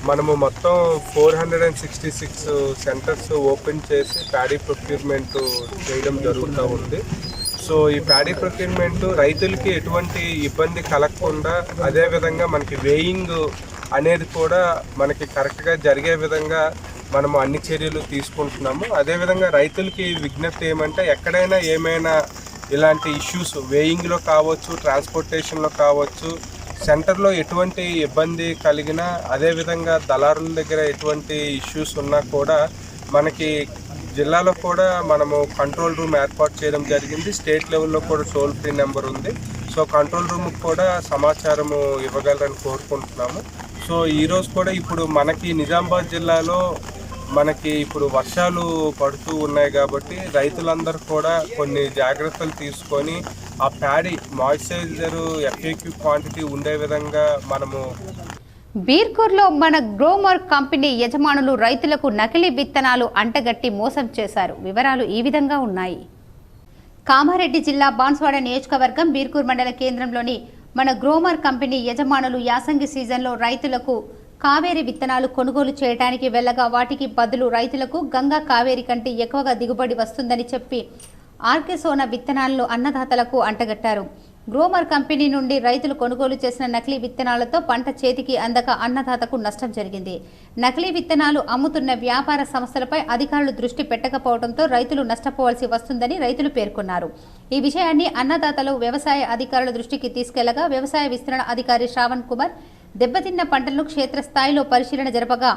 మనము మొత్తం 466 సెంటర్స్ ఓపెన్ చేసి ప్యాడీ ప్రొక్యూర్మెంట్ చేయడం జరుగుతూ ఉంది. సో ఈ ప్యాడీ ప్రొక్యూర్మెంట్ రైతులకి ఎటువంటి ఇబ్బంది కలగకుండా, అదేవిధంగా మనకి వేయింగ్ అనేది కూడా మనకి కరెక్ట్గా జరిగే విధంగా మనము అన్ని చర్యలు తీసుకుంటున్నాము. అదేవిధంగా రైతులకి విజ్ఞప్తి ఏమంటే, ఎక్కడైనా ఏమైనా ఇలాంటి ఇష్యూస్ వేయింగ్లో కావచ్చు, ట్రాన్స్పోర్టేషన్లో కావచ్చు, సెంటర్లో ఎటువంటి ఇబ్బంది కలిగినా, అదేవిధంగా దళారుల దగ్గర ఎటువంటి ఇష్యూస్ ఉన్నా కూడా మనకి జిల్లాలో కూడా మనము కంట్రోల్ రూమ్ ఏర్పాటు చేయడం జరిగింది. స్టేట్ లెవెల్లో కూడా టోల్ ఫ్రీ నెంబర్ ఉంది. సో కంట్రోల్ రూమ్కి కూడా సమాచారము ఇవ్వగలరని కోరుకుంటున్నాము. సో ఈరోజు కూడా ఇప్పుడు మనకి నిజామాబాద్ జిల్లాలో మనకి ఇప్పుడు వర్షాలు పడుతూ ఉన్నాయి కాబట్టి రైతులందరూ కూడా కొన్ని జాగ్రత్తలు తీసుకొని ఆ ప్యాడీ మాయిశ్చరైజర్ ఎఫ్ఏక్యూ క్వాంటిటీ ఉండే విధంగా మనము. బీర్కూర్లో మన గ్రోమర్ కంపెనీ యజమానులు రైతులకు నకిలీ విత్తనాలు అంటగట్టి మోసం చేశారు. వివరాలు ఈ విధంగా ఉన్నాయి. కామారెడ్డి జిల్లా బాన్స్వాడ నియోజకవర్గం బీర్కూర్ మండల కేంద్రంలోని మన గ్రోమర్ కంపెనీ యజమానులు యాసంగి సీజన్లో రైతులకు కావేరి విత్తనాలు కొనుగోలు చేయడానికి వెళ్ళగా వాటికి బదులు రైతులకు గంగా కావేరి కంటే ఎక్కువగా దిగుబడి వస్తుందని చెప్పి ఆర్కే సోనా విత్తనాలను అన్నదాతలకు అంటగట్టారు. గ్రోమర్ కంపెనీ నుండి రైతులు కొనుగోలు చేసిన నకిలీ విత్తనాలతో పంట చేతికి అందక అన్నదాతకు నష్టం జరిగింది. నకిలీ విత్తనాలు అమ్ముతున్న వ్యాపార సంస్థలపై అధికారులు దృష్టి పెట్టకపోవడంతో రైతులు నష్టపోవాల్సి వస్తుందని రైతులు పేర్కొన్నారు. ఈ విషయాన్ని అన్నదాతలు వ్యవసాయ అధికారుల దృష్టికి తీసుకెళ్లగా వ్యవసాయ విస్తరణ అధికారి శ్రావణ్ కుమార్ దెబ్బతిన్న పంటలను క్షేత్రస్థాయిలో పరిశీలన జరపగా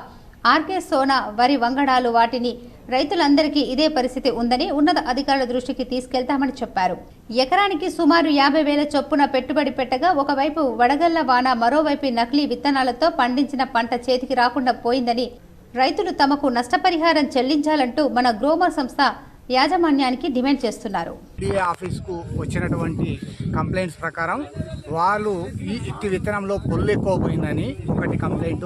ఆర్కే సోనా వరి వంగడాలు వాటిని రైతులందరికీ ఇదే పరిస్థితి ఉందని ఉన్నత అధికారుల దృష్టికి తీసుకెళ్తామని చెప్పారు. ఎకరానికి సుమారు 50,000 చొప్పున పెట్టుబడి పెట్టగా ఒకవైపు వడగళ్ల వాన, మరోవైపు నకిలీ విత్తనాలతో పండించిన పంట చేతికి రాకుండా పోయిందని రైతులు తమకు నష్టపరిహారం చెల్లించాలంటూ మన గ్రోమర్ సంస్థ యాజమాన్యానికి డిమాండ్ చేస్తున్నారు. ఆఫీస్కు వచ్చినటువంటి కంప్లైంట్స్ ప్రకారం వాళ్ళు ఈ ఇట్టి విత్తనంలో పొల్లు ఎక్కువ పోయిందని ఒకటి కంప్లైంట్.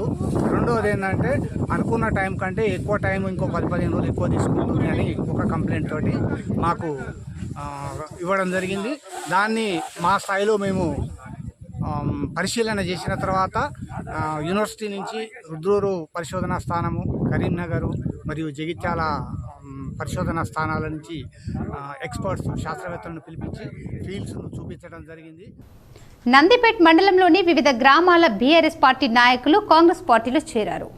రెండవది ఏంటంటే అనుకున్న టైం కంటే ఎక్కువ టైం ఇంకో 10-15 రోజులు ఎక్కువ తీసుకుంటుంది అని ఒక కంప్లైంట్ తోటి మాకు ఇవ్వడం జరిగింది. దాన్ని మా స్థాయిలో మేము పరిశీలన చేసిన తర్వాత యూనివర్సిటీ నుంచి రుద్రూరు పరిశోధనా స్థానము, కరీంనగర్ మరియు జగిత్యాల పరిశోధనా స్థానాల నుంచి ఎక్స్పర్ట్స్ శాస్త్రవేత్తలను పిలిపించి ఫీల్డ్స్ను చూపించడం జరిగింది. నందిపేట్ మండలంలోని వివిధ గ్రామాల బీఆర్ఎస్ పార్టీ నాయకులు కాంగ్రెస్ పార్టీలో చేరారు.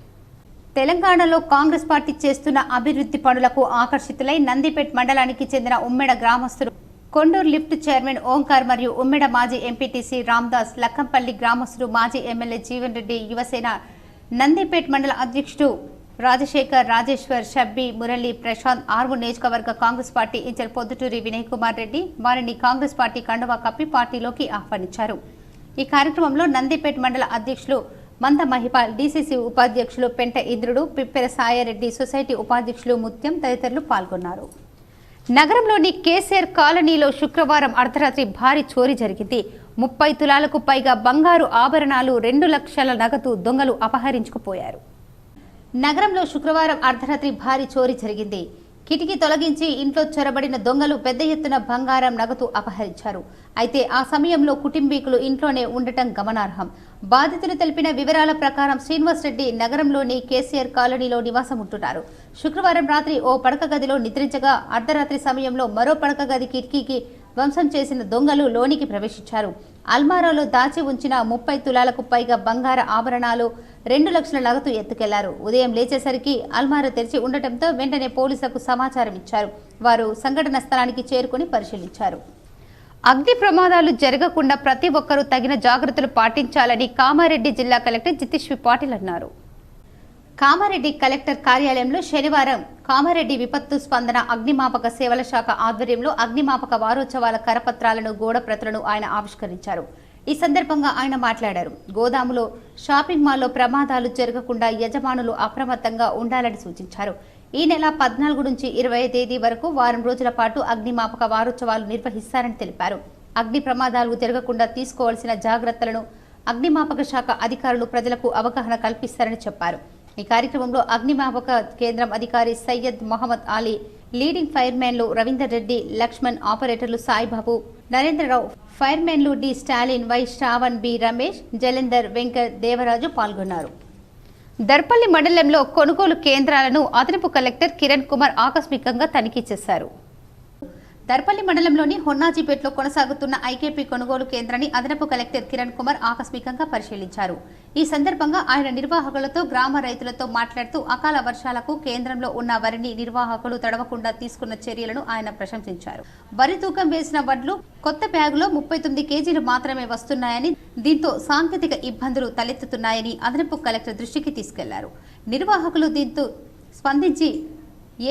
తెలంగాణలో కాంగ్రెస్ పార్టీ చేస్తున్న అభివృద్ధి పనులకు ఆకర్షితులై నందిపేట్ మండలానికి చెందిన ఉమ్మెడ గ్రామస్తులు కొండూరు లిఫ్ట్ చైర్మన్ ఓంకార్ మరియు ఉమ్మెడ మాజీ ఎంపీటీసీ రామ్దాస్, లక్కంపల్లి గ్రామస్తులు మాజీ ఎమ్మెల్యే జీవన్ రెడ్డి, యువసేన నందిపేట్ మండల అధ్యక్షుడు రాజశేఖర్, రాజేశ్వర్, షబ్బి, మురళి, ప్రశాంత్, ఆర్వు నియోజకవర్గ కాంగ్రెస్ పార్టీ ఇన్ఛార్జ్ పొద్దుటూరి వినయ్ కుమార్ రెడ్డి వారిని కాంగ్రెస్ పార్టీ కండువా కప్పి పార్టీలోకి ఆహ్వానించారు. ఈ కార్యక్రమంలో నందిపేట్ మండల అధ్యక్షులు మంద మహిపాల్, డీసీసీ ఉపాధ్యక్షులు పెంట ఇంద్రుడు, పిప్పెర సాయారెడ్డి, సొసైటీ ఉపాధ్యక్షులు ముత్యం తదితరులు పాల్గొన్నారు. నగరంలోని కేసీఆర్ కాలనీలో శుక్రవారం అర్ధరాత్రి భారీ చోరీ జరిగింది. 30 తులాలకు పైగా బంగారు ఆభరణాలు, 2 లక్షల నగదు దొంగలు అపహరించుకుపోయారు. నగరంలో శుక్రవారం అర్ధరాత్రి భారీ చోరీ జరిగింది. కిటికీ తొలగించి ఇంట్లో చొరబడిన దొంగలు పెద్ద ఎత్తున బంగారం, నగదు అపహరించారు. అయితే ఆ సమయంలో కుటుంబీకులు ఇంట్లోనే ఉండటం గమనార్హం. బాధితులు తెలిపిన వివరాల ప్రకారం శ్రీనివాస్ రెడ్డి నగరంలోని కేసీఆర్ కాలనీలో నివాసం ఉంటున్నారు. శుక్రవారం రాత్రి ఓ పడక గదిలో నిద్రించగా అర్ధరాత్రి సమయంలో మరో పడక గది కిటికీకి ధ్వంసం చేసిన దొంగలు లోనికి ప్రవేశించారు. అల్మారాలో దాచి ఉంచిన 30 తులాలకు పైగా బంగార ఆభరణాలు, 2 లక్షల నగదు ఎత్తుకెళ్లారు. ఉదయం లేచేసరికి అల్మారా తెరిచి ఉండటంతో వెంటనే పోలీసులకు సమాచారం ఇచ్చారు. వారు సంఘటన స్థలానికి చేరుకుని పరిశీలించారు. అగ్ని ప్రమాదాలు జరగకుండా ప్రతి ఒక్కరూ తగిన జాగ్రత్తలు పాటించాలని కామారెడ్డి జిల్లా కలెక్టర్ జితేష్ పాటిల్ అన్నారు. కామారెడ్డి కలెక్టర్ కార్యాలయంలో శనివారం కామారెడ్డి విపత్తు స్పందన అగ్నిమాపక సేవల శాఖ ఆధ్వర్యంలో అగ్నిమాపక వారోత్సవాల కరపత్రాలను, గోడప్రతులను ఆయన ఆవిష్కరించారు. ఈ సందర్భంగా ఆయన మాట్లాడారు. గోదాములో, షాపింగ్ మాల్లో ప్రమాదాలు జరగకుండా యజమానులు అప్రమత్తంగా ఉండాలని సూచించారు. ఈ నెల 14 నుంచి 20 తేదీ వరకు వారం రోజుల పాటు అగ్నిమాపక వారోత్సవాలు నిర్వహిస్తారని తెలిపారు. అగ్ని ప్రమాదాలు జరగకుండా తీసుకోవాల్సిన జాగ్రత్తలను అగ్నిమాపక శాఖ అధికారులు ప్రజలకు అవగాహన కల్పిస్తారని చెప్పారు. ఈ కార్యక్రమంలో అగ్నిమాపక కేంద్రం అధికారి సయ్యద్ మహమ్మద్ అలీ, లీడింగ్ ఫైర్మెన్లు రవీందర్ రెడ్డి, లక్ష్మణ్, ఆపరేటర్లు సాయిబాబు, నరేంద్రరావు, ఫైర్మెన్లు D Stalin, Y Shravan, B Ramesh, Jalandhar, Venkat, Devaraju పాల్గొన్నారు. దర్పల్లి మండలంలో కొనుగోలు కేంద్రాలను అదనపు కలెక్టర్ కిరణ్ కుమార్ ఆకస్మికంగా తనిఖీ చేశారు. దర్పల్లి మండలంలోని హొన్నాజీపేటలో కొనసాగుతున్న ఐకేపీ కొనుగోలు కేంద్రాన్ని అదనపు కలెక్టర్ కిరణ్ కుమార్ ఆకస్మికంగా పరిశీలించారు. ఈ సందర్భంగా ఆయన నిర్వాహకులతో, గ్రామ రైతులతో మాట్లాడుతూ అకాల వర్షాలకు కేంద్రంలో ఉన్న వరిని నిర్వాహకులు తడవకుండా తీసుకున్న చర్యలను ఆయన ప్రశంసించారు. వరి తూకం వేసిన వడ్లు కొత్త బ్యాగులో 39 కేజీలు మాత్రమే వస్తున్నాయని, దీంతో సాంకేతిక ఇబ్బందులు తలెత్తుతున్నాయని అదనపు కలెక్టర్ దృష్టికి తీసుకెళ్లారు. నిర్వాహకులు దీంతో స్పందించి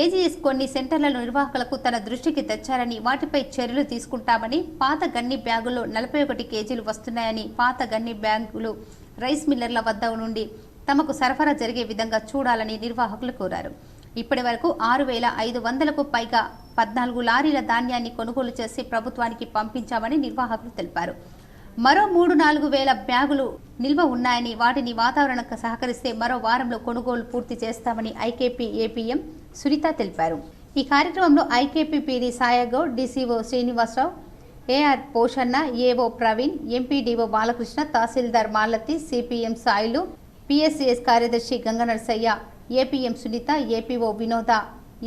ఏజీఎస్ కొన్ని సెంటర్లను నిర్వాహకులకు తన దృష్టికి తెచ్చారని, వాటిపై చర్యలు తీసుకుంటామని, పాత గన్ని బ్యాగుల్లో 41 కేజీలు వస్తున్నాయని, పాత గన్ని బ్యాగులు రైస్ మిల్లర్ల వద్ద నుండి తమకు సరఫరా జరిగే విధంగా చూడాలని నిర్వాహకులు కోరారు. ఇప్పటి వరకు 6,500కు పైగా 14 లారీల ధాన్యాన్ని కొనుగోలు చేసి ప్రభుత్వానికి పంపించామని నిర్వాహకులు తెలిపారు. మరో 3-4 వేల బ్యాగులు నిల్వ ఉన్నాయని, వాటిని వాతావరణకు సహకరిస్తే మరో వారంలో కొనుగోలు పూర్తి చేస్తామని ఐకేపీ ఏపీఎం సునీత తెలిపారు. ఈ కార్యక్రమంలో IKP PD Saigoud, DCO Srinivasarao, AR Poshanna, AO Praveen, MPDO Balakrishna, tahsildar Malathi, CPM Sailu, PSCS కార్యదర్శి Ganganarasaiah, APM Sunitha, APO Vinoda,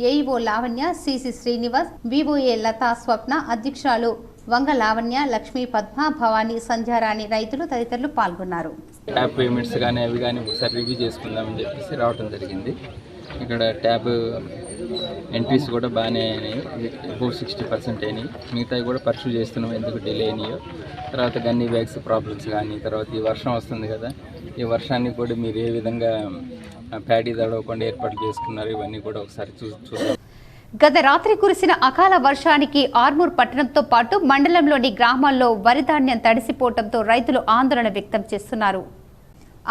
AEO Lavanya, CC Srinivas, VOA Latha, Swapna, అధ్యక్షురాలు వంగ లావణ్య, లక్ష్మీ, పద్మ, భవానీ, సంధ్యారాణి, రైతులు తదితరులు పాల్గొన్నారు. ట్యాబ్ పేమెంట్స్ కానీ అవి కానీ ఒకసారి రివ్యూ చేసుకుందామని చెప్పేసి రావడం జరిగింది. ఇక్కడ ట్యాబ్ ఎంట్రీస్ కూడా బాగానే అయినాయి, అబౌవ్ 60% అయినాయి. మిగతావి కూడా పర్సూ చేస్తున్నాం, ఎందుకు డిలే అయినాయో. తర్వాత గన్నీ బ్యాగ్స్ ప్రాబ్లమ్స్ కానీ, తర్వాత ఈ వర్షం వస్తుంది కదా, ఈ వర్షాన్ని కూడా మీరు ఏ విధంగా ప్యాడీ తడవకుండా ఏర్పాట్లు చేసుకున్నారు, ఇవన్నీ కూడా ఒకసారి చూద్దాం. గత రాత్రి కురిసిన అకాల వర్షానికి ఆర్మూర్ పట్టణంతో పాటు మండలంలోని గ్రామాల్లో వరి ధాన్యం తడిసిపోవడంతో రైతులు ఆందోళన వ్యక్తం చేస్తున్నారు.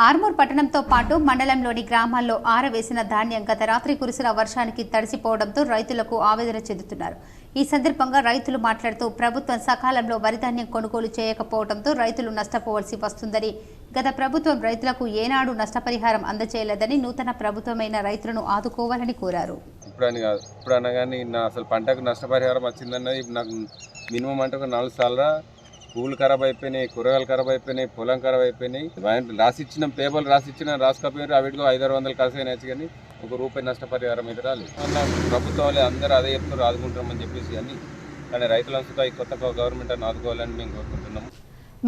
ఆర్మూర్ పట్టణంతో పాటు మండలంలోని గ్రామాల్లో ఆరవేసిన ధాన్యం గత రాత్రి కురిసిన వర్షానికి తడిసిపోవడంతో రైతులకు ఆవేదన చెందుతున్నారు. ఈ సందర్భంగా రైతులు మాట్లాడుతూ ప్రభుత్వం సకాలంలో వరి ధాన్యం కొనుగోలు చేయకపోవడంతో రైతులు నష్టపోవలసి వస్తుందని, గత ప్రభుత్వం రైతులకు ఏనాడు నష్టపరిహారం అందజేయలేదని, నూతన ప్రభుత్వమైన రైతులను ఆదుకోవాలని కోరారు. ఇప్పుడని కాదు, ఇప్పుడన్నా కానీ అసలు పంటకు నష్టపరిహారం వచ్చిందన్నది నాకు మినిమం అంటే ఒక 4 సార్లు పూలు ఖరాబ్ అయిపోయినాయి, కూరగాయలు ఖరాబ్ అయిపోయినాయి, పొలం ఖరాబ్ అయిపోయినాయి. రాసిచ్చిన పేపర్లు రాసిచ్చిన రాసుకపోయారు, అవిటిలో 500-600 కలిసి అయినాయి కానీ ₹1 నష్టపరిహారం అయితే రాలేదు. ప్రభుత్వం వాళ్ళు అందరూ అదే చెప్తారు, ఆదుకుంటామని చెప్పేసి అన్ని. కానీ రైతులంతా ఈ కొత్త గవర్నమెంట్ అని ఆదుకోవాలని మేము కోరుకుంటున్నాము.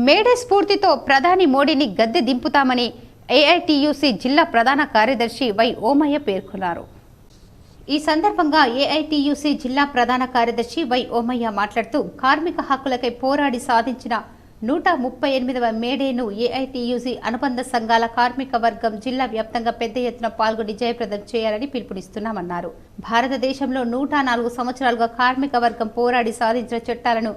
మేడే స్ఫూర్తితో ప్రధాని మోడీని గద్దె దింపుతామని ఏఐటీయూసీ జిల్లా ప్రధాన కార్యదర్శి వై ఓమయ్య పేర్కొన్నారు. ఈ సందర్భంగా ఏఐటీయూసీ జిల్లా ప్రధాన కార్యదర్శి వై ఓమయ్య మాట్లాడుతూ కార్మిక హక్కులకై పోరాడి సాధించిన 138వ మేడేను ఏఐటీయూసీ అనుబంధ సంఘాల కార్మిక వర్గం జిల్లా వ్యాప్తంగా పెద్ద ఎత్తున పాల్గొని జయప్రదం చేయాలని పిలుపునిస్తున్నామన్నారు. భారతదేశంలో 104 సంవత్సరాలుగా కార్మిక వర్గం పోరాడి సాధించిన చట్టాలను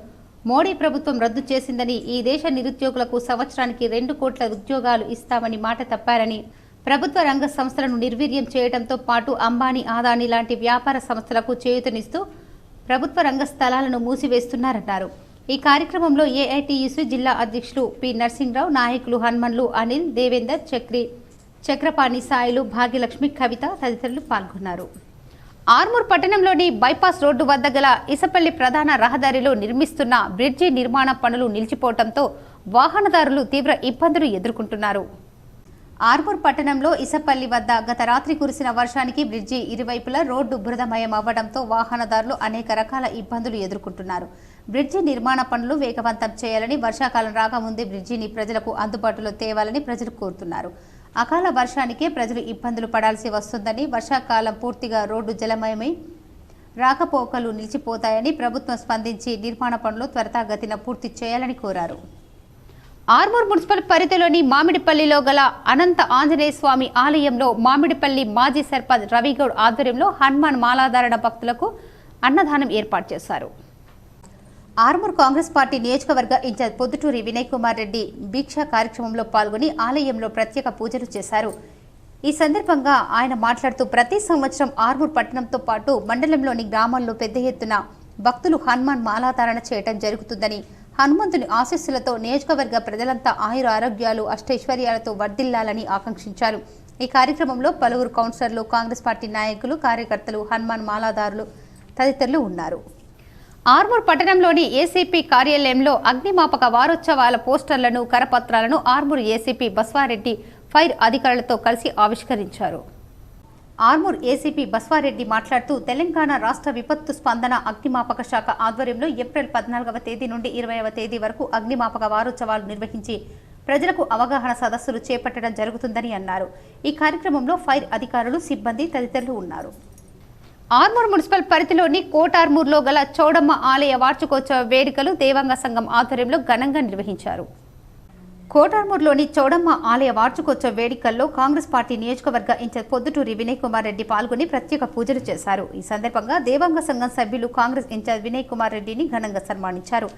మోడీ ప్రభుత్వం రద్దు చేసిందని, ఈ దేశ నిరుద్యోగులకు సంవత్సరానికి 2 కోట్ల ఉద్యోగాలు ఇస్తామని మాట తప్పారని, ప్రభుత్వ రంగ సంస్థలను నిర్వీర్యం చేయడంతో పాటు అంబానీ, అదానీ లాంటి వ్యాపార సంస్థలకు చేయూతనిస్తూ ప్రభుత్వ రంగ స్థలాలను మూసివేస్తున్నారన్నారు. ఈ కార్యక్రమంలో ఏఐటీయూసీ జిల్లా అధ్యక్షులు పి నరసింహరావు, నాయకులు హనుమన్లు, అనిల్, దేవేందర్, చక్రపాణి, సాయిలు, భాగ్యలక్ష్మి, కవిత తదితరులు పాల్గొన్నారు. ఆర్మూర్ పట్టణంలోని బైపాస్ రోడ్డు వద్ద గల ఇసపల్లి ప్రధాన రహదారిలో నిర్మిస్తున్న బ్రిడ్జి నిర్మాణ పనులు నిలిచిపోవడంతో వాహనదారులు తీవ్ర ఇబ్బందులు ఎదుర్కొంటున్నారు. ఆర్మూర్ పట్టణంలో ఇసపల్లి వద్ద గత రాత్రి కురిసిన వర్షానికి బ్రిడ్జి ఇరువైపులా రోడ్డు బురదమయం అవ్వడంతో వాహనదారులు అనేక రకాల ఇబ్బందులు ఎదుర్కొంటున్నారు. బ్రిడ్జి నిర్మాణ పనులు వేగవంతం చేయాలని, వర్షాకాలం రాకముందే బ్రిడ్జిని ప్రజలకు అందుబాటులో తేవాలని ప్రజలు కోరుతున్నారు. అకాల వర్షానికే ప్రజలు ఇబ్బందులు పడాల్సి వస్తుందని, వర్షాకాలం పూర్తిగా రోడ్డు జలమయమై రాకపోకలు నిలిచిపోతాయని ప్రభుత్వం స్పందించి నిర్మాణ పనులు త్వరితగతిన పూర్తి చేయాలని కోరారు. ఆర్మూర్ మున్సిపల్ పరిధిలోని మామిడిపల్లిలో గల అనంత ఆంజనేయ స్వామి ఆలయంలో మామిడిపల్లి మాజీ సర్పంచ్ రవిగౌడ్ ఆధ్వర్యంలో హనుమాన్ మాలాధారణ భక్తులకు అన్నదానం ఏర్పాటు చేశారు. ఆర్మూర్ కాంగ్రెస్ పార్టీ నియోజకవర్గ ఇన్ఛార్జ్ పొద్దుటూరి వినయ్ కుమార్ రెడ్డి దీక్ష కార్యక్రమంలో పాల్గొని ఆలయంలో ప్రత్యేక పూజలు చేశారు. ఈ సందర్భంగా ఆయన మాట్లాడుతూ ప్రతి సంవత్సరం ఆర్మూర్ పట్టణంతో పాటు మండలంలోని గ్రామాల్లో పెద్ద ఎత్తున భక్తులు హనుమాన్ మాలాధారణ చేయడం జరుగుతుందని, హనుమంతుని ఆశీస్సులతో నియోజకవర్గ ప్రజలంతా ఆయుర ఆరోగ్యాలు అష్టైశ్వర్యాలతో వర్ధిల్లాలని ఆకాంక్షించారు. ఈ కార్యక్రమంలో పలువురు కౌన్సిలర్లు, కాంగ్రెస్ పార్టీ నాయకులు, కార్యకర్తలు, హనుమాన్ మాలాదారులు తదితరులు ఉన్నారు. ఆర్మూర్ పట్టణంలోని ఏసీపీ కార్యాలయంలో అగ్నిమాపక వారోత్సవాల పోస్టర్లను, కరపత్రాలను ఆర్మూర్ ఏసీపీ బస్వారెడ్డి ఫైర్ అధికారులతో కలిసి ఆవిష్కరించారు. ఆర్మూర్ ఏసీపీ బస్వారెడ్డి మాట్లాడుతూ తెలంగాణ రాష్ట్ర విపత్తు స్పందన అగ్నిమాపక శాఖ ఆధ్వర్యంలో ఏప్రిల్ 14వ తేదీ నుండి 20వ తేదీ వరకు అగ్నిమాపక వారోత్సవాలు నిర్వహించి ప్రజలకు అవగాహన సదస్సులు చేపట్టడం జరుగుతుందని అన్నారు. ఈ కార్యక్రమంలో ఫైర్ అధికారులు, సిబ్బంది తదితరులు ఉన్నారు. ఆర్మూర్ మున్సిపల్ పరిధిలోని కోటార్మూర్లో గల చౌడమ్మ ఆలయ వార్షికోత్సవ వేడుకలు దేవాంగ సంఘం ఆధ్వర్యంలో ఘనంగా నిర్వహించారు. కోటార్మూర్లోని చౌడమ్మ ఆలయ వార్షికోత్సవ వేడుకల్లో కాంగ్రెస్ పార్టీ నియోజకవర్గ ఇన్ఛార్జ్ పొద్దుటూరి వినయ్ కుమార్ రెడ్డి పాల్గొని ప్రత్యేక పూజలు చేశారు. ఈ సందర్భంగా దేవాంగ సంఘం సభ్యులు కాంగ్రెస్ ఇన్ఛార్జ్ వినయ్ కుమార్ రెడ్డిని ఘనంగా సన్మానించారు.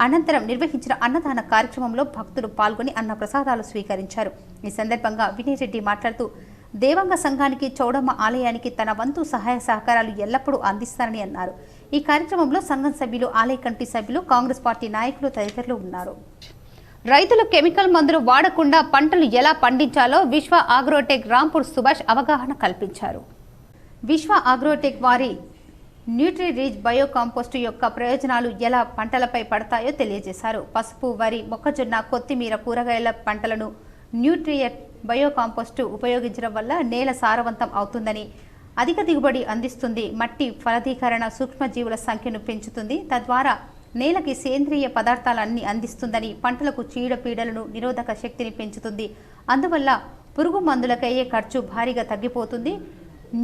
అనంతరం నిర్వహించిన అన్నదాన కార్యక్రమంలో భక్తులు పాల్గొని అన్న ప్రసాదాలు స్వీకరించారు. ఈ సందర్భంగా వినయ్ రెడ్డి మాట్లాడుతూ దేవాంగ సంఘానికి, చౌడమ్మ ఆలయానికి తన వంతు సహాయ సహకారాలు ఎల్లప్పుడూ అందిస్తారని అన్నారు. ఈ కార్యక్రమంలో సంఘం సభ్యులు, ఆలయ కమిటీ సభ్యులు, కాంగ్రెస్ పార్టీ నాయకులు తదితరులు ఉన్నారు. రైతులు కెమికల్ మందులు వాడకుండా పంటలు ఎలా పండించాలో విశ్వ అగ్రోటెక్ రాంపూర్ సుభాష్ అవగాహన కల్పించారు. విశ్వ అగ్రోటెక్ వారి న్యూట్రీ రిచ్ బయో కాంపోస్ట్ యొక్క ప్రయోజనాలు ఎలా పంటలపై పడతాయో తెలియజేశారు. పసుపు, వరి, మొక్కజొన్న, కొత్తిమీర, కూరగాయల పంటలను న్యూట్రియట్ బయో కాంపోస్టు ఉపయోగించడం వల్ల నేల సారవంతం అవుతుందని, అధిక దిగుబడి అందిస్తుంది, మట్టి ఫలదీకరణ, సూక్ష్మజీవుల సంఖ్యను పెంచుతుంది, తద్వారా నేలకి సేంద్రియ పదార్థాలన్నీ అందిస్తుందని, పంటలకు చీడపీడలను నిరోధక శక్తిని పెంచుతుంది, అందువల్ల పురుగు మందులకయ్యే ఖర్చు భారీగా తగ్గిపోతుంది.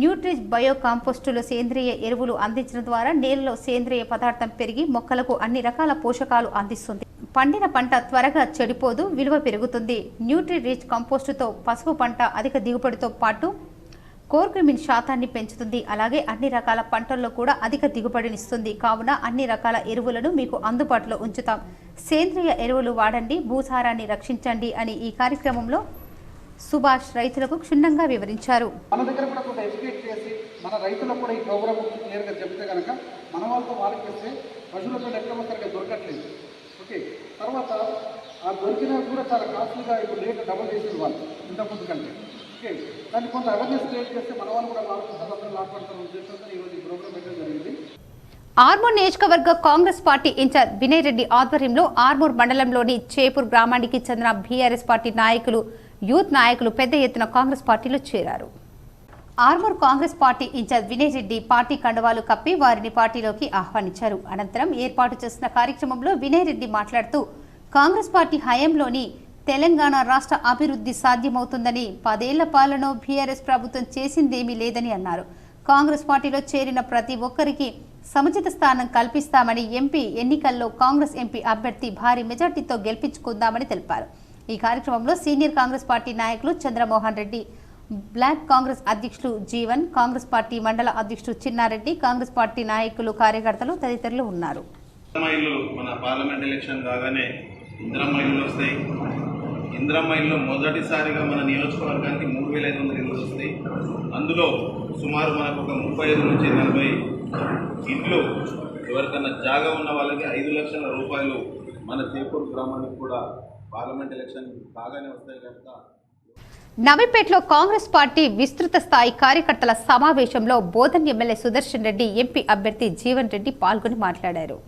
న్యూట్రిచ్ బయో కాంపోస్టులు సేంద్రియ ఎరువులు అందించడం ద్వారా నేలలో సేంద్రియ పదార్థం పెరిగి మొక్కలకు అన్ని రకాల పోషకాలు అందిస్తుంది. పండిన పంట త్వరగా చెడిపోదు, విలువ పెరుగుతుంది. న్యూట్రీ రిచ్ కంపోస్టుతో పసుపు పంట అధిక దిగుబడితో పాటు కోర్క్రిమిన్ శాతాన్ని పెంచుతుంది. అలాగే అన్ని రకాల పంటల్లో కూడా అధిక దిగుబడినిస్తుంది. కావున అన్ని రకాల ఎరువులను మీకు అందుబాటులో ఉంచుతాం. సేంద్రియ ఎరువులు వాడండి, భూసారాన్ని రక్షించండి అని ఈ కార్యక్రమంలో సుభాష్ రైతులకు క్షుణ్ణంగా వివరించారు. మన దగ్గర కూడా కొంత ఎడ్యుకేట్ చేసి మన రైతులకు కూడా ఈ ప్రోగ్రామ్ క్లియర్గా చెప్తే కనుక మన వాళ్ళతో వాళ్ళకి చేస్తే పశువులతో ఎక్కడ సరిగ్గా దొరకట్లేదు. ఓకే, తర్వాత ఆ దొరికినా కూడా చాలా కాస్ట్లీగా ఇప్పుడు రేట్ డబుల్ చేసేది వాళ్ళు ఇంతకుముందు కంటే. ఓకే, దాన్ని కొంత అవేర్నెస్ క్రియేట్ చేస్తే మన వాళ్ళు కూడా వాడుకుంటారు, అందరూ లాభపడతారు ఉద్దేశంతో ఈరోజు ఈ ప్రోగ్రామ్ పెట్టడం జరిగింది. ఆర్మూర్ నియోజకవర్గ కాంగ్రెస్ పార్టీ ఇన్ఛార్జ్ వినయ్ రెడ్డి ఆధ్వర్యంలో ఆర్మూర్ మండలంలోని చేపూర్ గ్రామానికి చెందిన బీఆర్ఎస్ పార్టీ నాయకులు, యూత్ నాయకులు పెద్ద ఎత్తున కాంగ్రెస్ పార్టీలో చేరారు. Armoor Congress party incharge Vinay Reddy party కండువాలు కప్పి వారిని పార్టీలోకి ఆహ్వానించారు. అనంతరం ఏర్పాటు చేసిన కార్యక్రమంలో వినయ్ రెడ్డి మాట్లాడుతూ కాంగ్రెస్ పార్టీ హయాంలోని తెలంగాణ రాష్ట్ర అభివృద్ధి సాధ్యమవుతుందని, 10 ఏళ్ల పాలన బీఆర్ఎస్ ప్రభుత్వం చేసిందేమీ లేదని అన్నారు. కాంగ్రెస్ పార్టీలో చేరిన ప్రతి ఒక్కరికి సముచిత స్థానం కల్పిస్తామని, ఎంపీ ఎన్నికల్లో కాంగ్రెస్ ఎంపీ అభ్యర్థి భారీ మెజార్టీతో గెలిపించుకుందామని తెలిపారు. ఈ కార్యక్రమంలో సీనియర్ కాంగ్రెస్ పార్టీ నాయకులు చంద్రమోహన్ రెడ్డి, బ్లాక్ కాంగ్రెస్ అధ్యక్షులు జీవన్, కాంగ్రెస్ పార్టీ మండల అధ్యక్షుడు చిన్నారెడ్డి, కాంగ్రెస్ పార్టీ నాయకులు, కార్యకర్తలు తదితరులు ఉన్నారు. మన పార్లమెంట్ ఎలక్షన్ కాగానే ఇందిరమ్మ ఇల్లు వస్తాయి. ఇందిరమ్మ ఇల్లు మొదటిసారిగా మన నియోజకవర్గానికి 3,500 ఇల్లు వస్తాయి. అందులో సుమారు మనకు ఒక 35 నుంచి 40 ఇండ్లు ఎవరికన్నా జాగా ఉన్న వాళ్ళకి 5 లక్షల రూపాయలు మన చేపూరు గ్రామానికి కూడా పార్లమెంట్ ఎలక్షన్ బాగానే వస్తాయి కనుక. నవీపేటలో కాంగ్రెస్ పార్టీ విస్తృత స్థాయి కార్యకర్తల సమావేశంలో బోధన్ ఎమ్మెల్యే సుదర్శన్ రెడ్డి, ఎంపీ అభ్యర్థి జీవన్ రెడ్డి పాల్గొని మాట్లాడారు.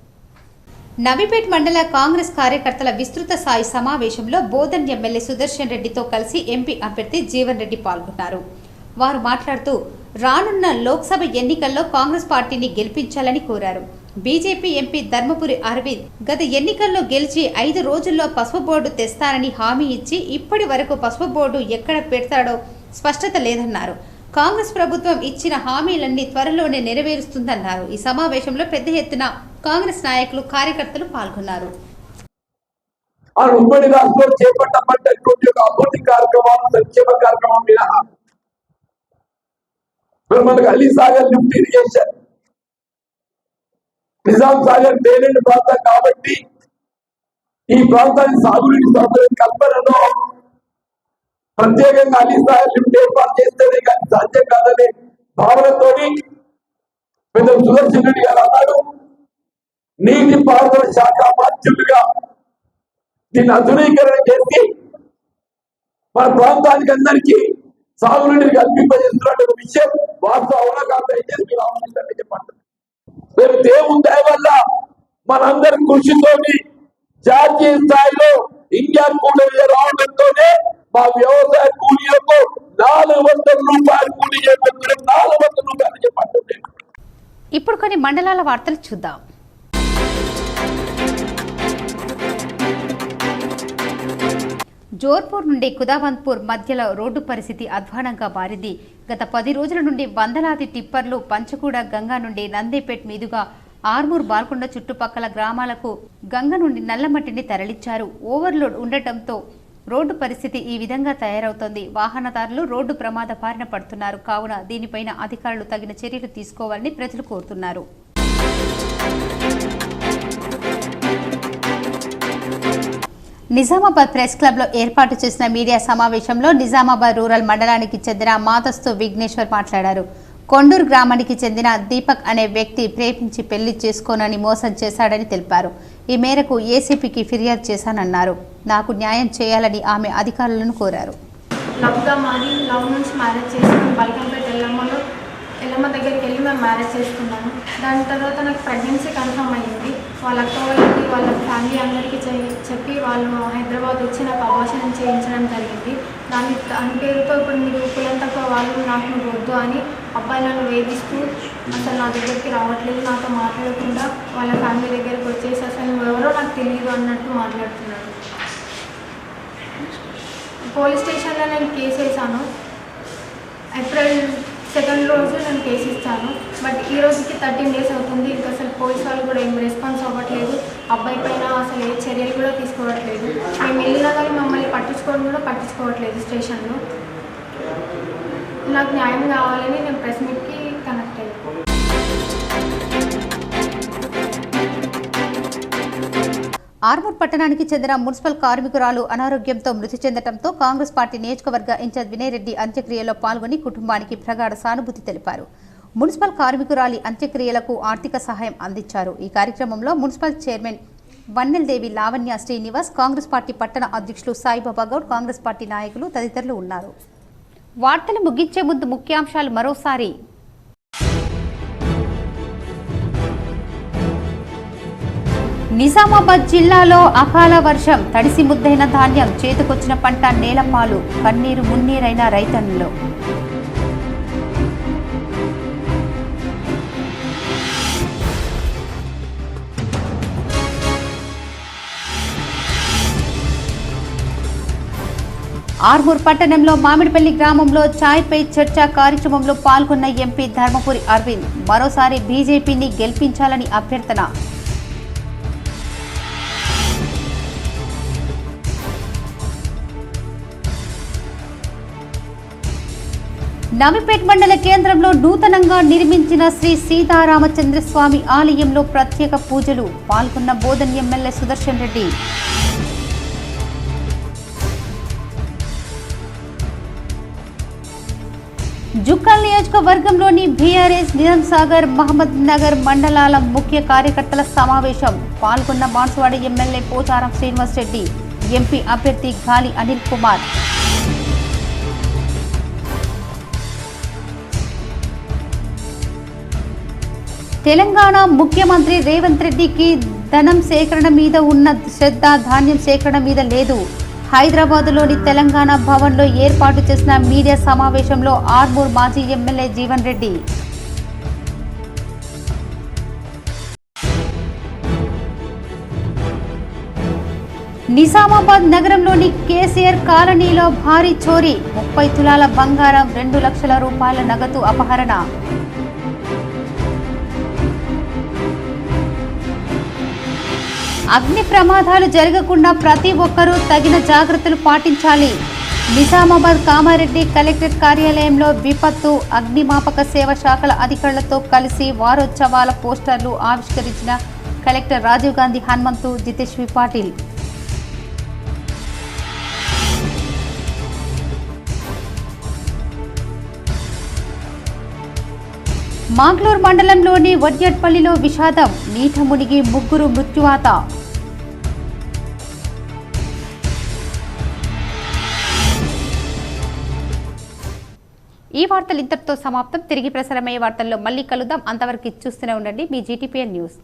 నవీపేట్ మండల కాంగ్రెస్ కార్యకర్తల విస్తృత స్థాయి సమావేశంలో బోధన్ ఎమ్మెల్యే సుదర్శన్ రెడ్డితో కలిసి ఎంపీ అభ్యర్థి జీవన్ రెడ్డి పాల్గొన్నారు. వారు మాట్లాడుతూ రానున్న లోక్సభ ఎన్నికల్లో కాంగ్రెస్ పార్టీని గెలిపించాలని కోరారు. బీజేపీ ఎంపీ ధర్మపురి అరవింద్ గత ఎన్నికల్లో గెలిచి 5 రోజుల్లో పసుపు బోర్డు తెస్తారని హామీ ఇచ్చి ఇప్పటి వరకు పసుపు బోర్డు ఎక్కడ పెడతాడో స్పష్టత లేదన్నారు. కాంగ్రెస్ ప్రభుత్వం ఇచ్చిన హామీలన్నీ త్వరలోనే నెరవేరుస్తుందన్నారు. ఈ సమావేశంలో పెద్ద ఎత్తున కాంగ్రెస్ నాయకులు, కార్యకర్తలు పాల్గొన్నారు. ఉమ్మడి రాష్ట్రంలో చేపట్టబడ్డటువంటి ఒక అభివృద్ధి కార్యక్రమాలు, సంక్షేమ కార్యక్రమం మీద మనకు Ali Sagar lift irrigation, Nizam Sagar parent ప్రాంతం కాబట్టి ఈ ప్రాంతానికి సాగునీటి సౌకర్యం కల్పనలో ప్రత్యేకంగా అలీ సాగర్ లిఫ్ట్ ఏర్పాటు చేస్తేనే కానీ సాధ్యం కాదనే భావనతో పెద్ద సుదర్శన్ రెడ్డి గారు అన్నారు. నీటి పారుదల శాఖ బాధ్యులుగా దీన్ని ఆధునీకరణ చేసి మన ప్రాంతానికి అందరికీ సాగునీటిని కల్పింపజేస్తున్న విషయం వాస్తవం అవునా కాదు, దయచేసి మీరు ఆలోచించండి చెప్పండి. రేపు దేవుని దయ వల్ల మనందరి కృషితోటి జాతీయ స్థాయిలో ఇండియా కూటమి రావడంతోనే మా వ్యవసాయ కూలీలకు 400 రూపాయలు కూలీ చేస్తున్నారు. 400 రూపాయలు చెప్పండి. ఇప్పుడు కొన్ని మండలాల వార్తలు చూద్దాం. జోర్పూర్ నుండి కుదావంత్పూర్ మధ్యలో రోడ్డు పరిస్థితి అధ్వానంగా మారింది. గత 10 రోజుల నుండి వందలాది టిప్పర్లు పంచకూడ గంగా నుండి నందేపేట్ మీదుగా ఆర్మూర్ బాల్కొండ చుట్టుపక్కల గ్రామాలకు గంగ నుండి నల్లమట్టిని తరలించారు. ఓవర్లోడ్ ఉండటంతో రోడ్డు పరిస్థితి ఈ విధంగా తయారవుతోంది. వాహనదారులు రోడ్డు ప్రమాద బారిన పడుతున్నారు. కావున దీనిపైన అధికారులు తగిన చర్యలు తీసుకోవాలని ప్రజలు కోరుతున్నారు. నిజామాబాద్ ప్రెస్ క్లబ్ లో ఏర్పాటు చేసిన మీడియా సమావేశంలో నిజామాబాద్ రూరల్ మండలానికి చెందిన మాతస్తు విఘ్నేశ్వర్ మాట్లాడారు. కొండూరు గ్రామానికి చెందిన దీపక్ అనే వ్యక్తి ప్రేమించి పెళ్లి చేసుకోనని మోసం చేశాడని తెలిపారు. ఈ మేరకు ఏసీపీకి ఫిర్యాదు చేశానన్నారు. నాకు న్యాయం చేయాలని ఆమె అధికారులను కోరారు. లవ్ నుంచి మ్యారేజ్ చేసుకుని బల్కంపేట ఎల్లమ్మ దగ్గరికి వెళ్ళి మేము మ్యారేజ్ చేసుకున్నాము. దాని తర్వాత నాకు ప్రెగ్నెన్సీ కన్ఫర్మ్ అయ్యింది. వాళ్ళ అక్క వాళ్ళకి వాళ్ళ ఫ్యామిలీ అందరికీ చెప్పి వాళ్ళు హైదరాబాద్ వచ్చి నాకు అబార్షన్ చేయించడం జరిగింది. దాని పేరుతో ఇప్పుడు మీరు కులం తక్కువ వాళ్ళు నాకు నువ్వు వద్దు అని అబ్బాయి నన్ను వేధిస్తూ అసలు నా దగ్గరికి రావట్లేదు, నాతో మాట్లాడకుండా వాళ్ళ ఫ్యామిలీ దగ్గరికి వచ్చేసి అసలు నువ్వెవరో నాకు తెలియదు అన్నట్టు మాట్లాడుతున్నాడు. పోలీస్ స్టేషన్లో నేను కేసు వేసాను. ఏప్రిల్ 2nd రోజు నేను కేసు ఇస్తాను. బట్ ఈ రోజుకి 13 days అవుతుంది. ఇంకా అసలు పోలీస్ వాళ్ళు కూడా ఏం రెస్పాన్స్ అవ్వట్లేదు. అబ్బాయి పైన అసలు ఏ చర్యలు కూడా తీసుకోవట్లేదు. మేము వెళ్ళినా కానీ మమ్మల్ని పట్టించుకోవట్లేదు స్టేషన్లో. నాకు న్యాయం కావాలని నేను ప్రెస్ మీట్కి కనెక్ట్ అయ్యాను. ఆర్మూర్ పట్టణానికి చెందిన మున్సిపల్ కార్మికురాలు అనారోగ్యంతో మృతి చెందడంతో కాంగ్రెస్ పార్టీ నియోజకవర్గ ఇన్ఛార్జ్ వినయ్ రెడ్డి అంత్యక్రియలో పాల్గొని కుటుంబానికి ప్రగాఢ సానుభూతి తెలిపారు. మున్సిపల్ కార్మికురాలి అంత్యక్రియలకు ఆర్థిక సహాయం అందించారు. ఈ కార్యక్రమంలో municipal chairman వన్నెల్దేవి Lavanya Srinivas, Congress party పట్టణ అధ్యక్షులు సాయిబాబా గౌడ్, కాంగ్రెస్ పార్టీ నాయకులు తదితరులు ఉన్నారు. వార్తలు ముగించే ముందు ముఖ్యాంశాలు మరోసారి. నిజామాబాద్ జిల్లాలో అకాల వర్షం, తడిసి ముద్దైన ధాన్యం, చేతికొచ్చిన పంట నేలపాలు, కన్నీరు మున్నీరైన రైతన్నులు. ఆర్మూర్ పట్టణంలో మామిడిపల్లి గ్రామంలో చాయ్ పై చర్చ కార్యక్రమంలో పాల్గొన్న ఎంపీ ధర్మపురి అరవింద్ మరోసారి బీజేపీని గెలిపించాలని అభ్యర్థన. నవిపేట్ మండల కేంద్రంలో నూతనంగా నిర్మించిన శ్రీ సీతారామచంద్రస్వామి ఆలయంలో ప్రత్యేక పూజలు, పాల్గొన్న బోధన్ ఎమ్మెల్యే సుదర్శన్ రెడ్డి. జుక్కల్ నియోజకవర్గంలోని బీఆర్ఎస్ నిజాంసాగర్, మహమ్మద్ నగర్ మండలాల ముఖ్య కార్యకర్తల సమావేశం, పాల్గొన్న బాన్సువాడ ఎమ్మెల్యే పోచారం శ్రీనివాస్ రెడ్డి, ఎంపీ అభ్యర్థి గాలి అనిల్ కుమార్. తెలంగాణ ముఖ్యమంత్రి రేవంత్ రెడ్డికి ధనం సేకరణ మీద ఉన్న శ్రద్ధ ధాన్యం సేకరణ మీద లేదు. హైదరాబాద్లోని తెలంగాణ భవన్లో ఏర్పాటు చేసిన మీడియా సమావేశంలో ఆర్మూర్ మాజీ ఎమ్మెల్యే జీవన్ రెడ్డి. నిజామాబాద్ నగరంలోని కేసీఆర్ కాలనీలో భారీ చోరీ, 30 తులాల బంగారం, 2 లక్షల రూపాయల నగదు అపహరణ. అగ్ని ప్రమాదాలు జరగకుండా ప్రతి ఒక్కరూ తగిన జాగ్రత్తలు పాటించాలి. నిజామాబాద్ కామారెడ్డి కలెక్టరేట్ కార్యాలయంలో విపత్తు అగ్నిమాపక సేవ శాఖల అధికారులతో కలిసి వారోత్సవాల పోస్టర్లు ఆవిష్కరించిన కలెక్టర్ రాజీవ్ గాంధీ హనుమంతు, జితేశ్వరి పాటిల్. మాగ్లూర్ మండలంలోని వడ్యట్పల్లిలో విషాదం, నీట మునిగి 3 మృత్యువాత. ఈ వార్తలు ఇంతటితో సమాప్తం. తిరిగి ప్రసారమయ్యే వార్తల్లో మళ్ళీ కలుద్దాం. అంతవరకు చూస్తూనే ఉండండి మీ GTPN న్యూస్.